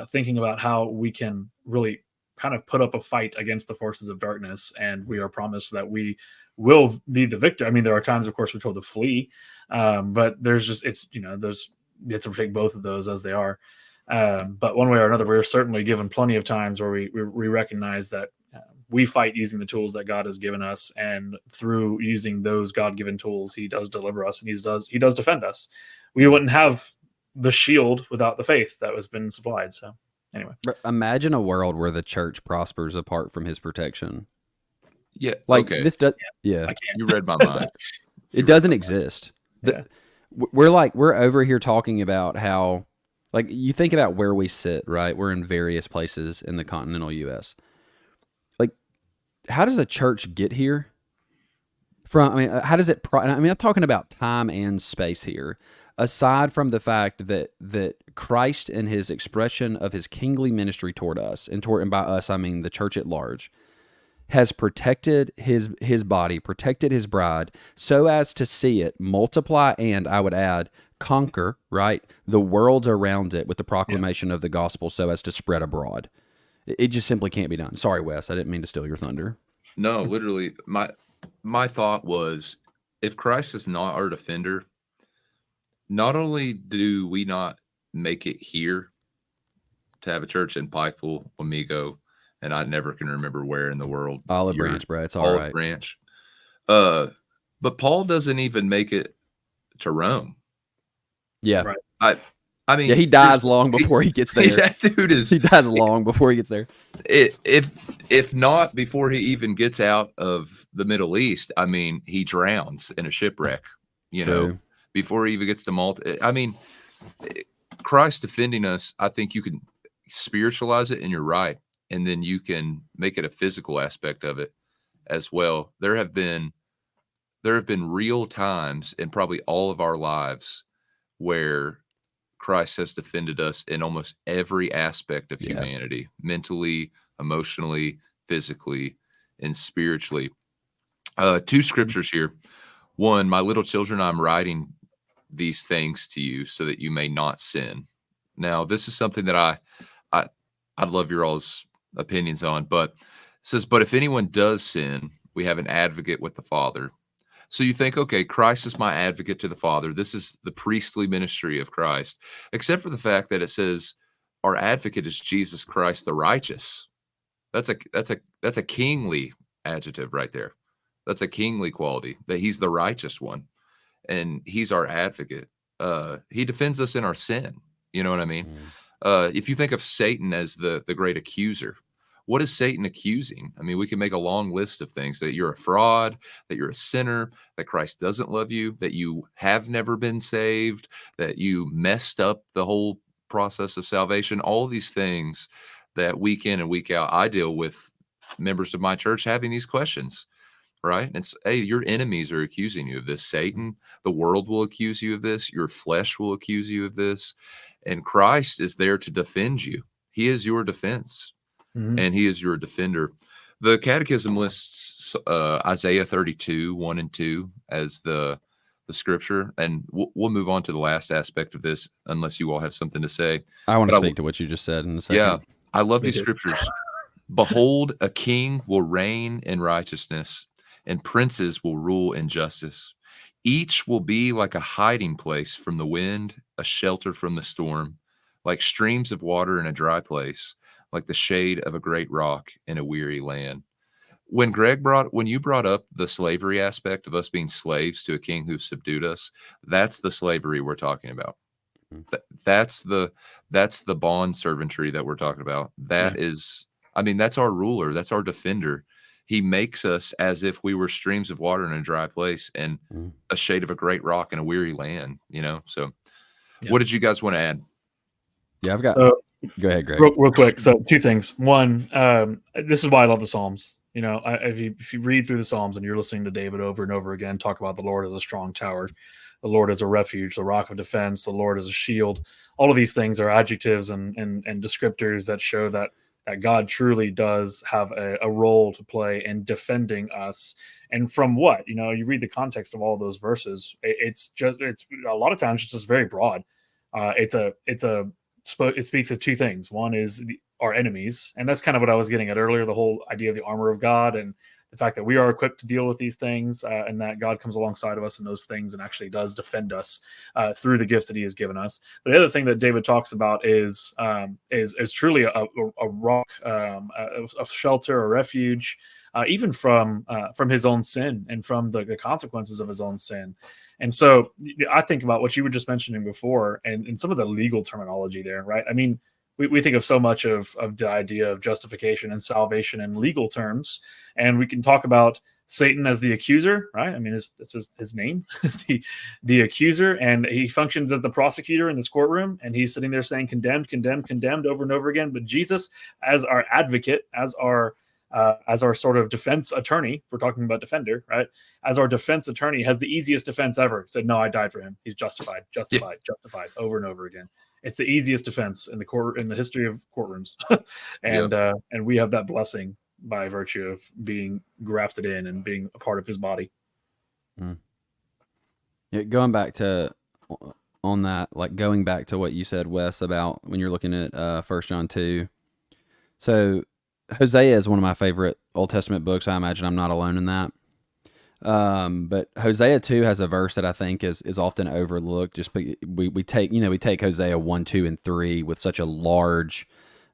thinking about how we can really kind of put up a fight against the forces of darkness, and we are promised that we will be the victor. I mean, there are times, of course, we're told to flee, but there's just you have to take both of those as they are. But one way or another, we're certainly given plenty of times where we recognize that we fight using the tools that God has given us, and through using those God-given tools, He does deliver us, and He does defend us. We wouldn't have the shield without the faith that has been supplied. So, anyway, imagine a world where the church prospers apart from His protection. Yeah, like okay. this does. I can't. You read my mind. It doesn't exist. Yeah. We're over here talking about how, like, you think about where we sit, right? We're in various places in the continental U.S. Like, how does a church get here? How does it? I'm talking about time and space here. Aside from the fact that Christ and His expression of His kingly ministry toward us, and by us I mean the church at large, has protected his body, protected His bride, so as to see it multiply and, I would add, conquer, right, the worlds around it with the proclamation of the gospel, so as to spread abroad. It just simply can't be done. Sorry, Wes, I didn't mean to steal your thunder. No, literally, my thought was, if Christ is not our defender, not only do we not make it here to have a church in Pikeville, Wamego, and I never can remember where in the world. Olive Branch, bro. It's all right. Olive Branch. But Paul doesn't even make it to Rome. Yeah. Right. I mean, he dies long before he gets there. That dude is. He dies long before he gets there. If not before he even gets out of the Middle East, I mean, he drowns in a shipwreck. Know, before he even gets to Malta. I mean, Christ defending us. I think you can spiritualize it, and you're right. And then you can make it a physical aspect of it as well. There have been real times in probably all of our lives where Christ has defended us in almost every aspect of humanity, mentally, emotionally, physically, and spiritually. Two scriptures here. One, my little children, I'm writing these things to you so that you may not sin. Now, this is something that I'd love your all's opinions on, but it says, but if anyone does sin, we have an advocate with the Father. So you think, okay, Christ is my advocate to the Father. This is the priestly ministry of Christ, except for the fact that it says our advocate is Jesus Christ, the righteous. That's a kingly adjective right there. That's a kingly quality, that He's the righteous one, and He's our advocate. He defends us in our sin. You know what I mean? If you think of Satan as the great accuser, what is Satan accusing? I mean, we can make a long list of things: that you're a fraud, that you're a sinner, that Christ doesn't love you, that you have never been saved, that you messed up the whole process of salvation. All these things that week in and week out, I deal with members of my church having these questions, right? And it's, hey, your enemies are accusing you of this. Satan, the world will accuse you of this. Your flesh will accuse you of this. And Christ is there to defend you. He is your defense, and He is your defender. The Catechism lists Isaiah 32, 1 and 2 as the scripture. And we'll move on to the last aspect of this, unless you all have something to say. I want to speak to what you just said in a second. Yeah, I love these scriptures. Behold, a king will reign in righteousness, and princes will rule in justice. Each will be like a hiding place from the wind, a shelter from the storm, like streams of water in a dry place, like the shade of a great rock in a weary land. When you brought up the slavery aspect of us being slaves to a king who subdued us, that's the slavery we're talking about. That's the bond servantry that we're talking about. That is, I mean, that's our ruler, that's our defender. he makes us as if we were streams of water in a dry place and a shade of a great rock in a weary land, So what did you guys want to add? Yeah, I've got. So, go ahead, Greg. Real quick. So, two things. One, this is why I love the Psalms. If you read through the Psalms and you're listening to David over and over again talk about the Lord as a strong tower, the Lord as a refuge, the rock of defense, the Lord as a shield, all of these things are adjectives and descriptors that show that God truly does have a role to play in defending us. And from what, you read the context of all of those verses, it's a lot of times it's just very broad. It speaks of two things. One is our enemies, and that's kind of what I was getting at earlier, the whole idea of the armor of God and the fact that we are equipped to deal with these things, and that God comes alongside of us in those things and actually does defend us through the gifts that he has given us. But the other thing that David talks about is truly a rock, a shelter, a refuge, even from his own sin and from the consequences of his own sin. And so I think about what you were just mentioning before and some of the legal terminology there, right? I mean, we think of so much of the idea of justification and salvation in legal terms, and we can talk about Satan as the accuser, right? I mean, his name is the accuser, and he functions as the prosecutor in this courtroom, and he's sitting there saying condemned, condemned, condemned over and over again. But Jesus, as our advocate, as our sort of defense attorney, if we're talking about defender, right? As our defense attorney, has the easiest defense ever. Said, no, I died for him. He's justified, over and over again. It's the easiest defense in the history of courtrooms, and we have that blessing by virtue of being grafted in and being a part of his body. Yeah, going back to what you said, Wes, about when you're looking at 1 John 2. So Hosea is one of my favorite Old Testament books. I imagine I'm not alone in that. But Hosea 2 has a verse that I think is often overlooked. Just we take Hosea 1, 2, and 3 with such a large,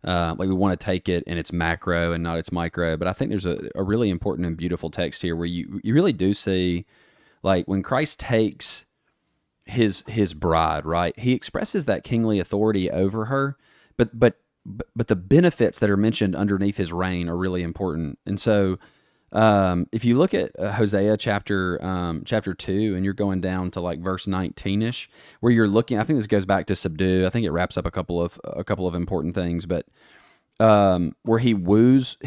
we want to take it in its macro and not its micro. But I think there's a really important and beautiful text here where you really do see, like, when Christ takes his bride, right? He expresses that kingly authority over her, but the benefits that are mentioned underneath his reign are really important. And so, if you look at Hosea chapter 2, and you're going down to like verse 19ish, where you're looking, I think this goes back to subdue. I think it wraps up a couple of important things, but where he woos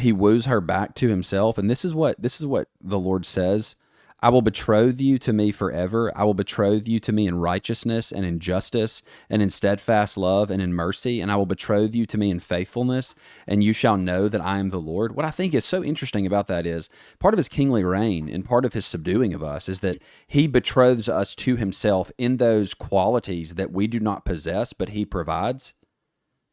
her back to himself, and this is what the Lord says: I will betroth you to me forever. I will betroth you to me in righteousness and in justice and in steadfast love and in mercy. And I will betroth you to me in faithfulness, and you shall know that I am the Lord. What I think is so interesting about that is part of his kingly reign and part of his subduing of us is that he betroths us to himself in those qualities that we do not possess, but he provides.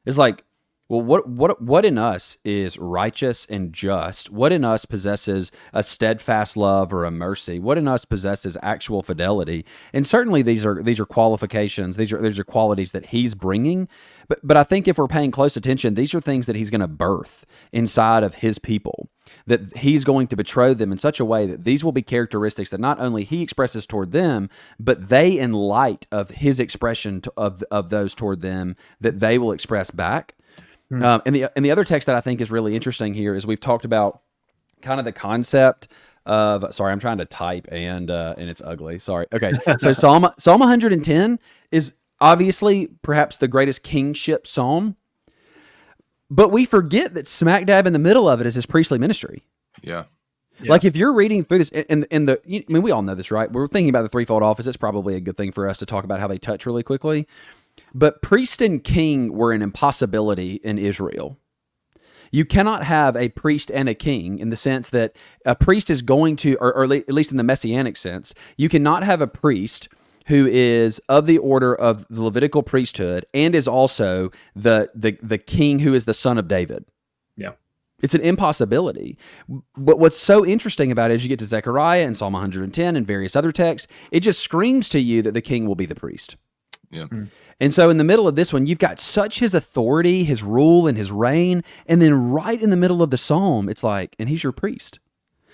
It's like, well, what in us is righteous and just? What in us possesses a steadfast love or a mercy? What in us possesses actual fidelity? And certainly these are qualifications. These are qualities that he's bringing. But I think if we're paying close attention, these are things that he's going to birth inside of his people. That he's going to betroth them in such a way that these will be characteristics that not only he expresses toward them, but they, in light of his expression of those toward them, that they will express back. And the other text that I think is really interesting here is we've talked about kind of the concept of, sorry, I'm trying to type and it's ugly. Sorry. Okay. So Psalm 110 is obviously perhaps the greatest kingship psalm, but we forget that smack dab in the middle of it is his priestly ministry. Yeah. Like if you're reading through this, we all know this, right? We're thinking about the threefold office. It's probably a good thing for us to talk about how they touch really quickly. But priest and king were an impossibility in Israel. You cannot have a priest and a king in the sense that a priest is going to, or at least in the messianic sense, you cannot have a priest who is of the order of the Levitical priesthood and is also the king who is the son of David. Yeah. It's an impossibility. But what's so interesting about it is you get to Zechariah and Psalm 110 and various other texts, it just screams to you that the king will be the priest. Yeah. And so in the middle of this one, you've got such his authority, his rule, and his reign. And then right in the middle of the psalm, it's like, and he's your priest.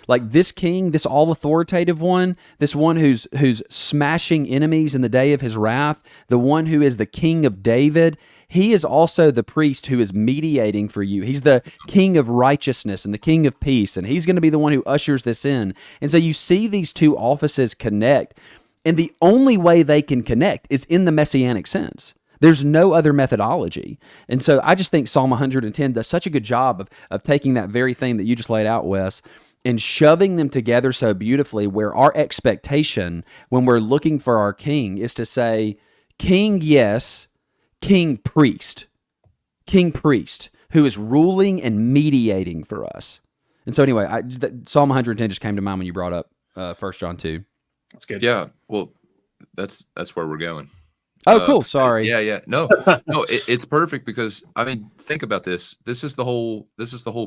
Like this king, this all authoritative one, this one who's smashing enemies in the day of his wrath, the one who is the king of David, he is also the priest who is mediating for you. He's the king of righteousness and the king of peace, and he's going to be the one who ushers this in. And so you see these two offices connect, and the only way they can connect is in the messianic sense. There's no other methodology. And so I just think Psalm 110 does such a good job of taking that very thing that you just laid out, Wes, and shoving them together so beautifully, where our expectation when we're looking for our king is to say, king, yes, king priest, who is ruling and mediating for us. And so anyway, Psalm 110 just came to mind when you brought up 1 John 2. That's good. Yeah, well, that's where we're going. Oh, cool. Sorry. Yeah. No, it's perfect because I mean, think about this. This is the whole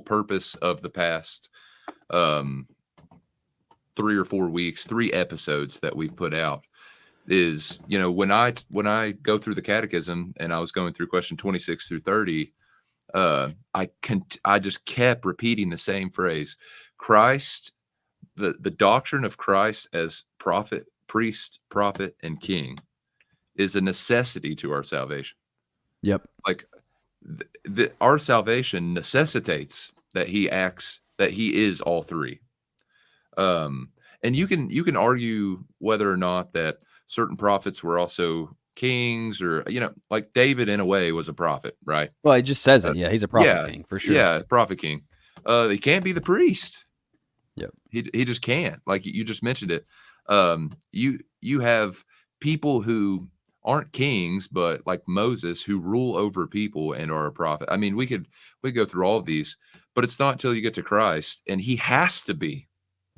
purpose of the past 3 or 4 weeks, 3 episodes that we've put out is, when I go through the catechism and I was going through question 26 through 30, I just kept repeating the same phrase. Christ, the doctrine of Christ as prophet, priest, prophet, and king is a necessity to our salvation. Yep. Like our salvation necessitates that he is all three. And you can argue whether or not that certain prophets were also kings, or like David in a way was a prophet, right? Well, it just says it. Yeah, he's a prophet king for sure. Yeah, prophet king. He can't be the priest. Yep. He just can't. Like you just mentioned it. You have people who aren't kings, but like Moses, who rule over people and are a prophet. I mean, we go through all of these, but it's not until you get to Christ, and he has to be.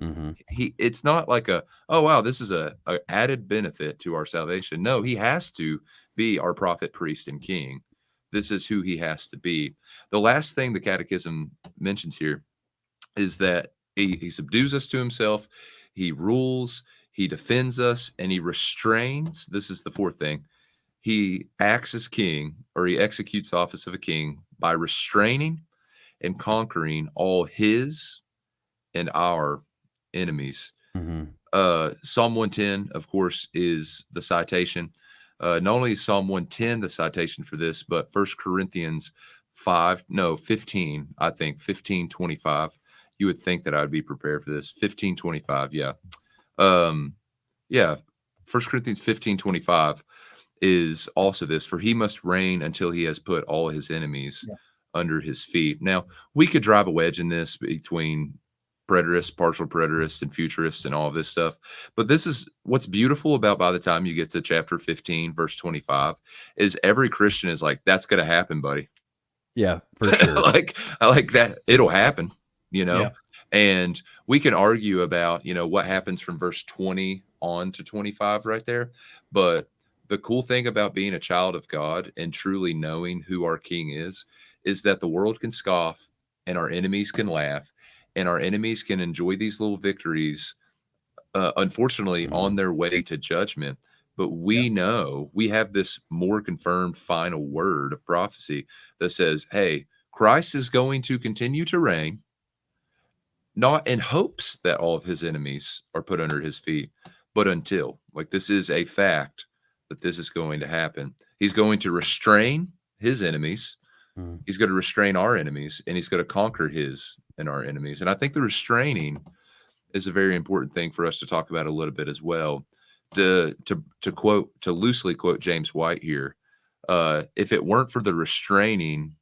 Mm-hmm. It's not like oh wow, this is a added benefit to our salvation. No, he has to be our prophet, priest, and king. This is who he has to be. The last thing the catechism mentions here is that he subdues us to himself, he rules, he defends us, and he restrains. This is the fourth thing. He acts as king, or he executes the office of a king by restraining and conquering all his and our enemies. Mm-hmm. Psalm 110, of course, is the citation. Not only is Psalm 110 the citation for this, but 1 Corinthians 15, I think, 15:25. You would think that I would be prepared for this. 15:25, yeah. 1 Corinthians 15:25 is also this: for he must reign until he has put all his enemies under his feet. Now, we could drive a wedge in this between preterists, partial preterists, and futurists, and all of this stuff. But this is what's beautiful about, by the time you get to chapter 15, verse 25, is every Christian is like, that's going to happen, buddy. Yeah, for sure. I like that. It'll happen, Yeah. and we can argue about, what happens from verse 20 on to 25 right there. But the cool thing about being a child of God and truly knowing who our king is that the world can scoff and our enemies can laugh, and our enemies can enjoy these little victories, unfortunately, on their way to judgment. But we know we have this more confirmed final word of prophecy that says, hey, Christ is going to continue to reign, not in hopes that all of his enemies are put under his feet, but until. Like, this is a fact that this is going to happen. He's going to restrain his enemies. He's going to restrain our enemies, and he's going to conquer his and our enemies. And I think the restraining is a very important thing for us to talk about a little bit as well. To loosely quote James White here, if it weren't for the restraining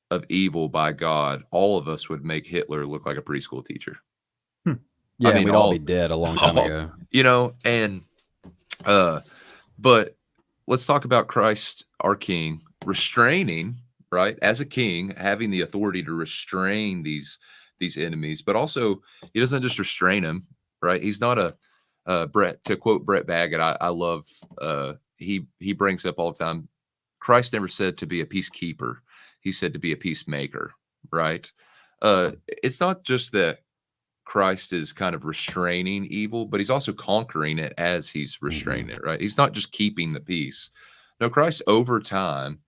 of evil by God, all of us would make Hitler look like a preschool teacher. Yeah, I mean, we'd all be dead a long time ago. And but let's talk about Christ, our King, restraining, right? As a king, having the authority to restrain these enemies, but also he doesn't just restrain them, right? He's not Brett, to quote Brett Baggett, I love, he brings up all the time, Christ never said to be a peacekeeper. He said to be a peacemaker, right? It's not just that Christ is kind of restraining evil, but he's also conquering it as he's restraining it, right? He's not just keeping the peace. No, Christ over time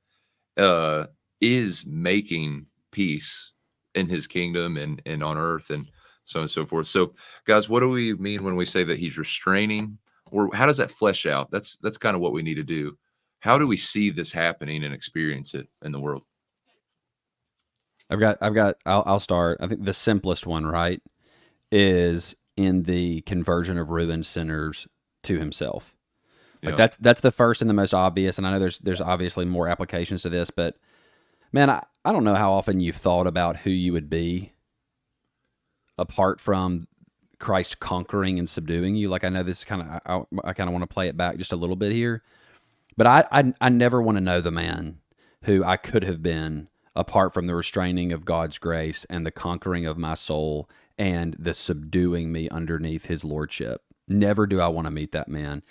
is making peace in his kingdom and on earth and so on and so forth. So, guys, what do we mean when we say that he's restraining, or how does that flesh out? That's kind of what we need to do. how do we see this happening and experience it in the world? I'll start. I think the simplest one, right, is in the conversion of ruined sinners to himself. Like Yeah. that's the first and the most obvious. And I know there's obviously more applications to this, but man, I don't know how often you've thought about who you would be apart from Christ conquering and subduing you. Like I know this is I kind of want to play it back just a little bit here, but I never want to know the man who I could have been apart from the restraining of God's grace and the conquering of my soul and the subduing me underneath his lordship. Never do I want to meet that man.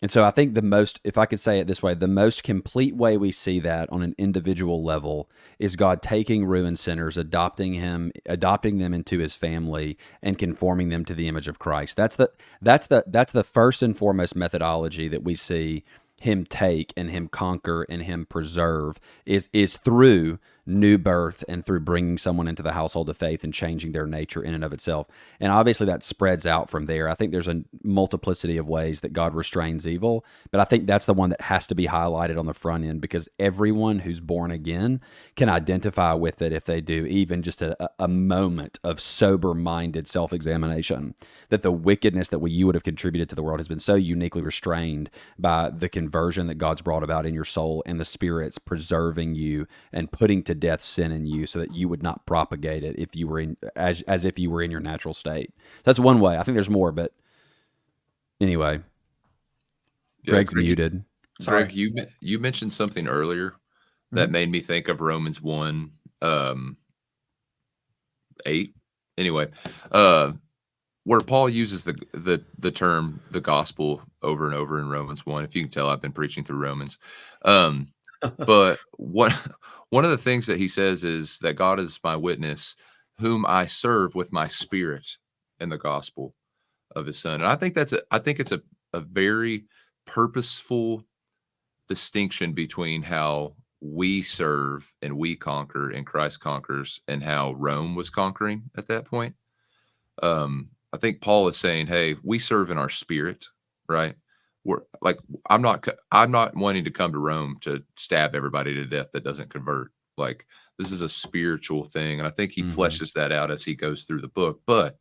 And so I think if I could say it this way, the most complete way we see that on an individual level is God taking ruined sinners, adopting them into his family and conforming them to the image of Christ. That's the first and foremost methodology that we see him take and him conquer and him preserve is through new birth and through bringing someone into the household of faith and changing their nature in and of itself. And obviously that spreads out from there. I think there's a multiplicity of ways that God restrains evil, but I think that's the one that has to be highlighted on the front end because everyone who's born again can identify with it if they do even just a moment of sober-minded self-examination, that the wickedness that you would have contributed to the world has been so uniquely restrained by the conversion that God's brought about in your soul and the Spirit's preserving you and putting to death sin in you so that you would not propagate it if you were as if you were in your natural state. That's one way. I think there's more, but anyway. Yeah, Greg's muted. Greg, you mentioned something earlier that made me think of Romans 1 8. Anyway, where Paul uses the term the gospel over and over in Romans 1. If you can tell, I've been preaching through Romans. But one of the things that he says is that God is my witness, whom I serve with my spirit in the gospel of his son. And I think it's a very purposeful distinction between how we serve and we conquer and Christ conquers and how Rome was conquering at that point. I think Paul is saying, hey, we serve in our spirit, right? We're like, I'm not wanting to come to Rome to stab everybody to death that doesn't convert. Like, this is a spiritual thing. And I think he fleshes that out as he goes through the book. But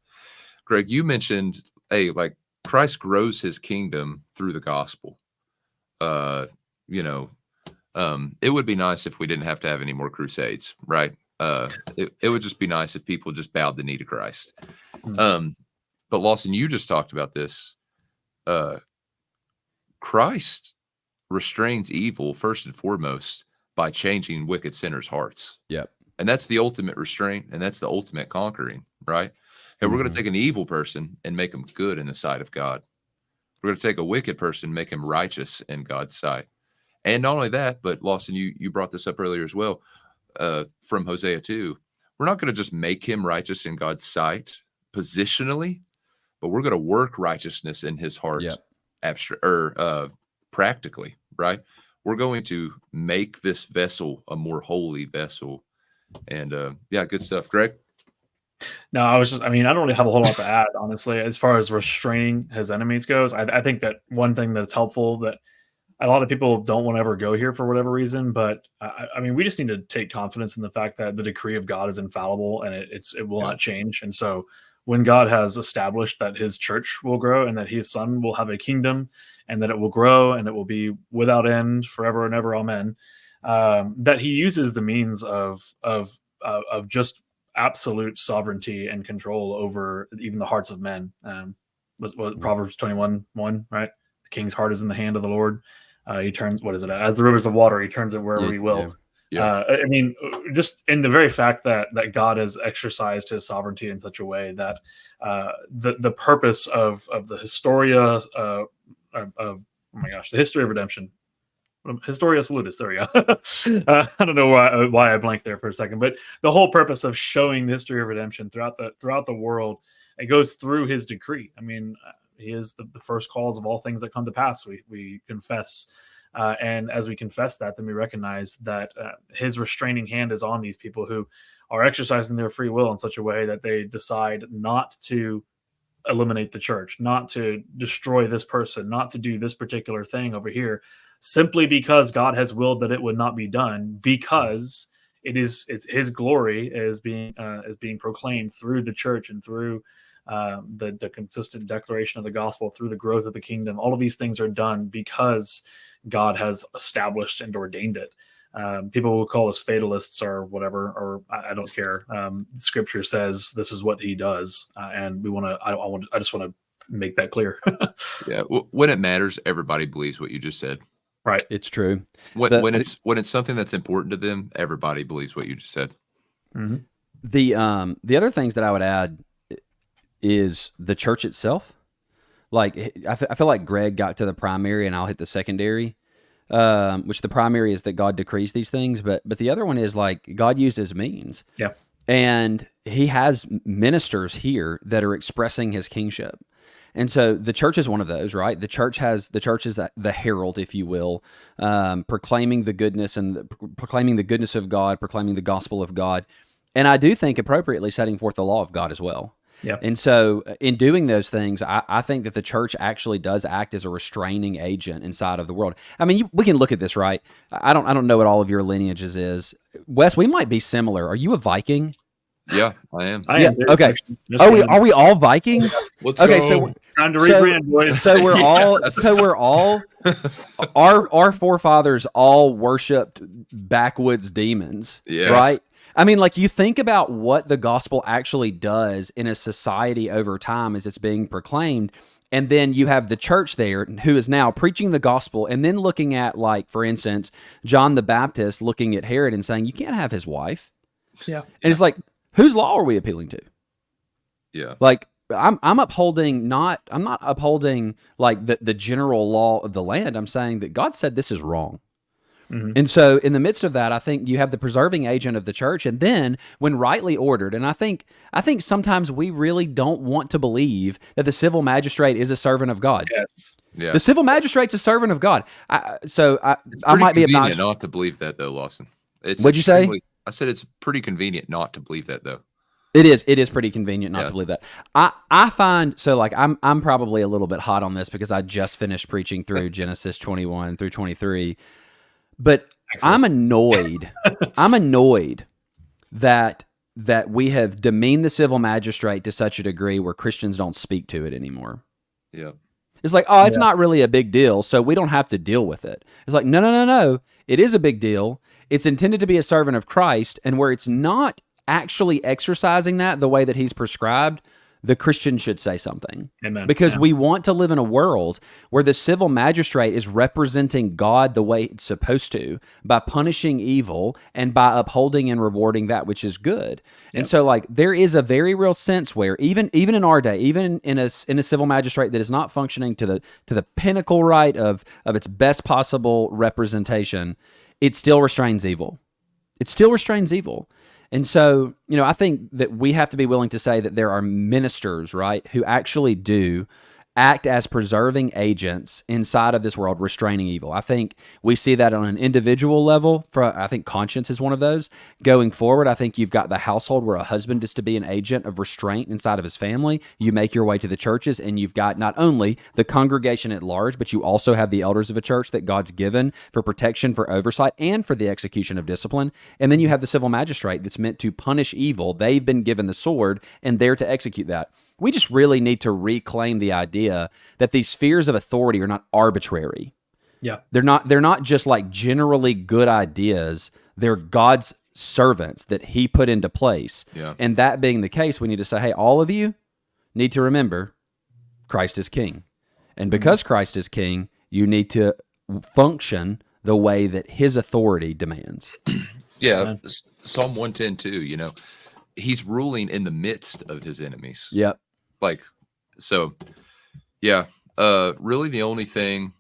Greg, you mentioned, hey, like Christ grows his kingdom through the gospel. It would be nice if we didn't have to have any more crusades, right? It would just be nice if people just bowed the knee to Christ. But Lawson, you just talked about this. Christ restrains evil first and foremost by changing wicked sinners' hearts. Yep. And that's the ultimate restraint, and that's the ultimate conquering, right? And we're going to take an evil person and make them good in the sight of God. We're going to take a wicked person, make him righteous in God's sight. And not only that, but Lawson, you brought this up earlier as well, from Hosea 2. We're not going to just make him righteous in God's sight positionally, but we're going to work righteousness in his heart practically, right? We're going to make this vessel a more holy vessel. And good stuff. Greg? No, I don't really have a whole lot to add, honestly, as far as restraining his enemies goes. I think that one thing that's helpful that a lot of people don't want to ever go here for whatever reason, but we just need to take confidence in the fact that the decree of God is infallible and it will not change. And so when God has established that his church will grow and that his son will have a kingdom and that it will grow and it will be without end forever and ever, amen, that he uses the means of just absolute sovereignty and control over even the hearts of men. Was Proverbs 21:1, right? The king's heart is in the hand of the Lord. He turns, as the rivers of water, he turns it wherever he will. Just in the very fact that God has exercised his sovereignty in such a way that the purpose of the Historia the history of redemption, Historia Salutis, there we go. I don't know why I blanked there for a second, but the whole purpose of showing the history of redemption throughout the world, it goes through his decree. He is the first cause of all things that come to pass. We confess, and as we confess that, then we recognize that his restraining hand is on these people who are exercising their free will in such a way that they decide not to eliminate the church, not to destroy this person, not to do this particular thing over here, simply because God has willed that it would not be done, because it's His glory is being proclaimed through the church and through the consistent declaration of the gospel, through the growth of the kingdom. All of these things are done because God has established and ordained it. People will call us fatalists or whatever, or I don't care. Scripture says this is what He does, and we want to. I just want to make that clear. Yeah, when it matters, everybody believes what you just said. Right. It's true. When it's something that's important to them, everybody believes what you just said. Mm-hmm. The other things that I would add is the church itself. Like I feel like Greg got to the primary, and I'll hit the secondary. Which the primary is that God decrees these things, but the other one is like God uses means. Yeah. And He has ministers here that are expressing His kingship. And so the church is one of those, right? The church is the herald, if you will, proclaiming the goodness proclaiming the goodness of God, proclaiming the gospel of God. And I do think appropriately setting forth the law of God as well. Yeah. And so in doing those things, I think that the church actually does act as a restraining agent inside of the world. I mean, we can look at this, right? I don't know what all of your lineages is. Wes, we might be similar. Are you a Viking? Yeah, I am. I am. Okay. Are we all Vikings? Let's Okay, go. so Time to rebrand, boys. So we're all our forefathers all worshipped backwoods demons, Yeah. right? I mean, like, you think about what the gospel actually does in a society over time as it's being proclaimed, and then you have the church there who is now preaching the gospel, and then looking at, like, for instance, John the Baptist looking at Herod and saying, you can't have his wife. Yeah. And it's like, whose law are we appealing to? Yeah. Like, I'm not upholding like the general law of the land. I'm saying that God said this is wrong. Mm-hmm. And so in the midst of that, I think you have the preserving agent of the church. And then when rightly ordered, and I think sometimes we really don't want to believe that the civil magistrate is a servant of God. Yes. Yeah. The civil magistrate's a servant of God. I might be convenient not to believe that, though, Lawson. What'd you say? I said it's pretty convenient not to believe that, though. It is pretty convenient not to believe that. I find, so like I'm probably a little bit hot on this because I just finished preaching through Genesis 21 through 23. But I'm annoyed. I'm annoyed that we have demeaned the civil magistrate to such a degree where Christians don't speak to it anymore. Yeah. It's like, oh, it's not really a big deal, so we don't have to deal with it. It's like, no. It is a big deal. It's intended to be a servant of Christ, and where it's not actually exercising that the way that He's prescribed, the Christian should say something. Amen. Because we want to live in a world where the civil magistrate is representing God the way it's supposed to, by punishing evil and by upholding and rewarding that which is good. And so, like, there is a very real sense where even in our day, even in a civil magistrate that is not functioning to the pinnacle right of its best possible representation, it still restrains evil. It still restrains evil. And so, I think that we have to be willing to say that there are ministers, right, who actually do act as preserving agents inside of this world, restraining evil. I think we see that on an individual level. I think conscience is one of those. Going forward, I think you've got the household where a husband is to be an agent of restraint inside of his family. You make your way to the churches, and you've got not only the congregation at large, but you also have the elders of a church that God's given for protection, for oversight, and for the execution of discipline. And then you have the civil magistrate that's meant to punish evil. They've been given the sword, and they're to execute that. We just really need to reclaim the idea that these spheres of authority are not arbitrary. Yeah. They're not just like generally good ideas. They're God's servants that He put into place. Yeah. And that being the case, we need to say, hey, all of you need to remember Christ is King. And because Christ is King, you need to function the way that His authority demands. Yeah. Psalm 110 too, He's ruling in the midst of His enemies. Yep. Really the only thing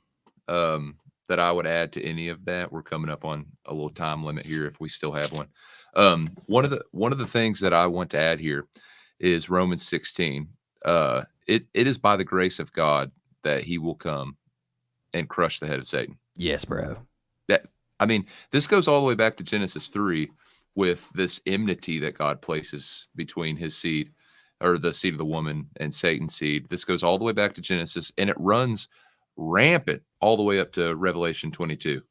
that I would add to any of that, we're coming up on a little time limit here if we still have one. One of the things that I want to add here is Romans 16. It is by the grace of God that He will come and crush the head of Satan. Yes, bro. This goes all the way back to Genesis 3 with this enmity that God places between His seed, or the seed of the woman, and Satan's seed. This goes all the way back to Genesis, and it runs rampant all the way up to Revelation 22.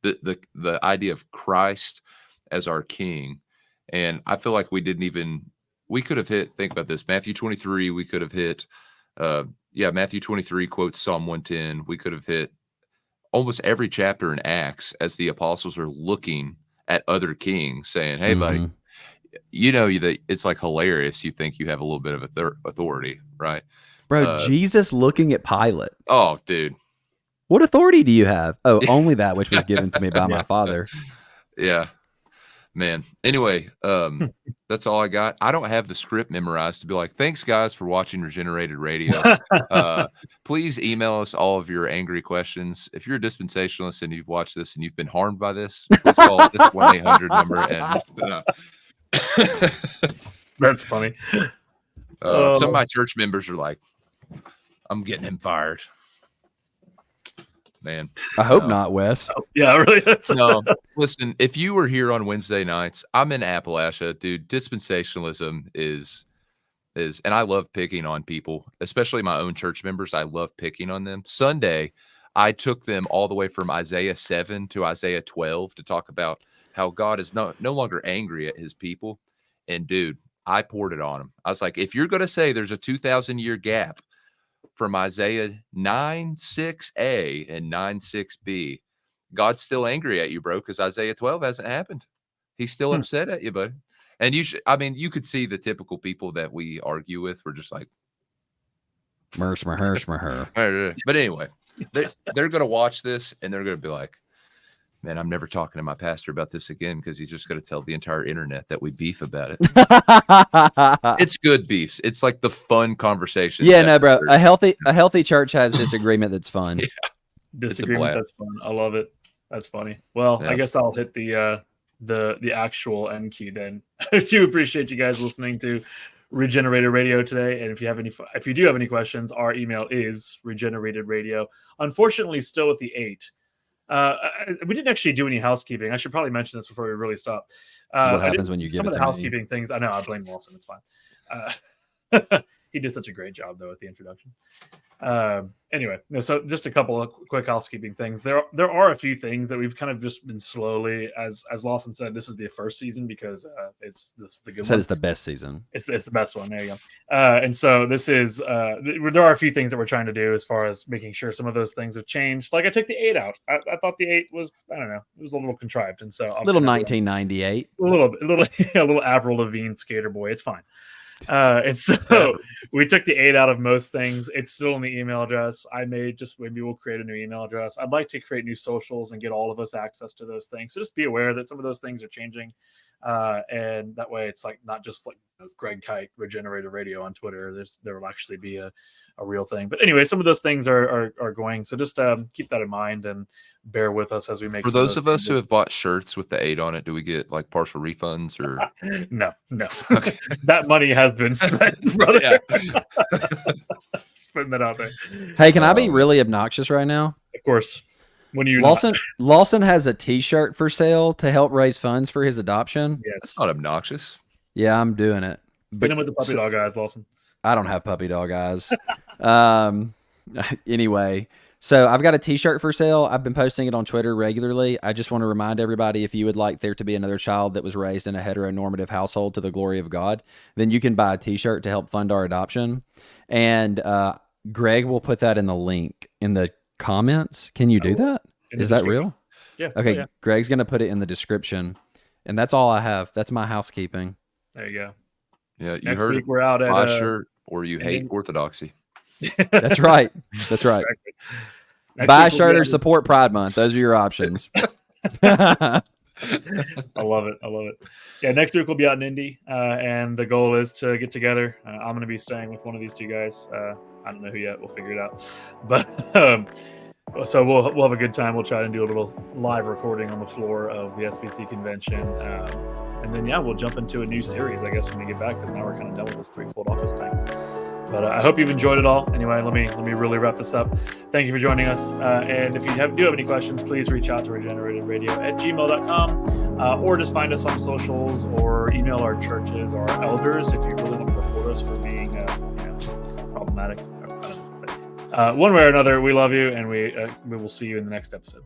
The idea of Christ as our King, and I feel like we could have hit. Think about this, Matthew 23. We could have hit. Matthew 23 quotes Psalm 110. We could have hit almost every chapter in Acts as the apostles are looking at other kings, saying, "Hey, buddy, you know that it's like hilarious. You think you have a little bit of authority, right?" Bro, Jesus looking at Pilate. Oh, dude. What authority do you have? Oh, only that which was given to me by my Father. Yeah, man. Anyway, that's all I got. I don't have the script memorized to be like, thanks guys for watching Regenerated Radio. Please email us all of your angry questions. If you're a dispensationalist and you've watched this and you've been harmed by this, please call this 1-800 number. And That's funny. Some of my church members are like, I'm getting him fired. Man, I hope not, Wes. Yeah, really. No, listen, if you were here on Wednesday nights, I'm in Appalachia, dude. Dispensationalism is, and I love picking on people, especially my own church members. I love picking on them. Sunday, I took them all the way from Isaiah 7 to Isaiah 12 to talk about how God is no longer angry at his people. And dude, I poured it on them. I was like, if you're going to say there's a 2,000-year gap from Isaiah 9:6a and 9:6b, God's still angry at you, bro, because Isaiah 12 hasn't happened. He's still upset at you, buddy. And you could see the typical people that we argue with. We're just like, Mersh. but anyway, they're going to watch this and they're going to be like, man, I'm never talking to my pastor about this again because he's just going to tell the entire internet that we beef about it. It's good beefs. It's like the fun conversation. Yeah, no, bro. A healthy church has disagreement that's fun. Yeah. Disagreement that's fun. I love it. That's funny. Well, yeah. I guess I'll hit the actual end key then. I do appreciate you guys listening to Regenerated Radio today. And if you do have any questions, our email is regeneratedраdio. Unfortunately, still at the 8. We didn't actually do any housekeeping. I should probably mention this before we really stop. This is what happens when you give some it of the to housekeeping me. things. I know I blame Wilson. It's fine. He did such a great job though at the introduction. Anyway, so just a couple of quick housekeeping things. There are a few things that we've kind of just been slowly, as Lawson said, this is the first season because this is the good one. It's the best season. It's the best one. There you go. And so this is there are a few things that we're trying to do as far as making sure some of those things have changed. Like I took the 8 out. I thought the 8 was, I don't know, it was a little contrived, and so little 1998, a little Avril Lavigne skater boy. It's fine. And so we took the 8 out of most things. It's still in the email address. Maybe we'll create a new email address. I'd like to create new socials and get all of us access to those things. So just be aware that some of those things are changing. And that way it's like not just like Greg Kite Regenerated Radio on Twitter. There will actually be a real thing. But anyway, some of those things are going. So just keep that in mind and bear with us as we make. For those of us who have bought shirts with the 8 on it, do we get like partial refunds or? No. Okay. That money has been spent, brother. Yeah. Just putting that out there. Hey, can I be really obnoxious right now? Of course. When you Lawson has a T-shirt for sale to help raise funds for his adoption. Yes. That's not obnoxious. Yeah, I'm doing it. Hit him with the puppy dog eyes, Lawson. I don't have puppy dog eyes. Anyway, so I've got a T-shirt for sale. I've been posting it on Twitter regularly. I just want to remind everybody, if you would like there to be another child that was raised in a heteronormative household to the glory of God, then you can buy a T-shirt to help fund our adoption. And Greg will put that in the link in the comments. Can you do that? Is that real? Yeah. Okay. Yeah. Greg's going to put it in the description. And that's all I have. That's my housekeeping. There you go. Yeah. You Next heard week we're out at buy a shirt or you hate orthodoxy. That's right. That's right. Exactly. Buy a shirt or support Pride Month. Those are your options. I love it. Yeah, next week we'll be out in Indy, and the goal is to get together. I'm going to be staying with one of these two guys. I don't know who yet. We'll figure it out. But so we'll have a good time. We'll try and do a little live recording on the floor of the SBC convention, and then we'll jump into a new series, I guess, when we get back, because now we're kind of done with this threefold office thing. But I hope you've enjoyed it all. Anyway, let me really wrap this up. Thank you for joining us. And if you do have any questions, please reach out to regeneratedраdio@gmail.com, or just find us on socials or email our churches or our elders if you really want to report us for being problematic. One way or another, we love you, and we will see you in the next episode.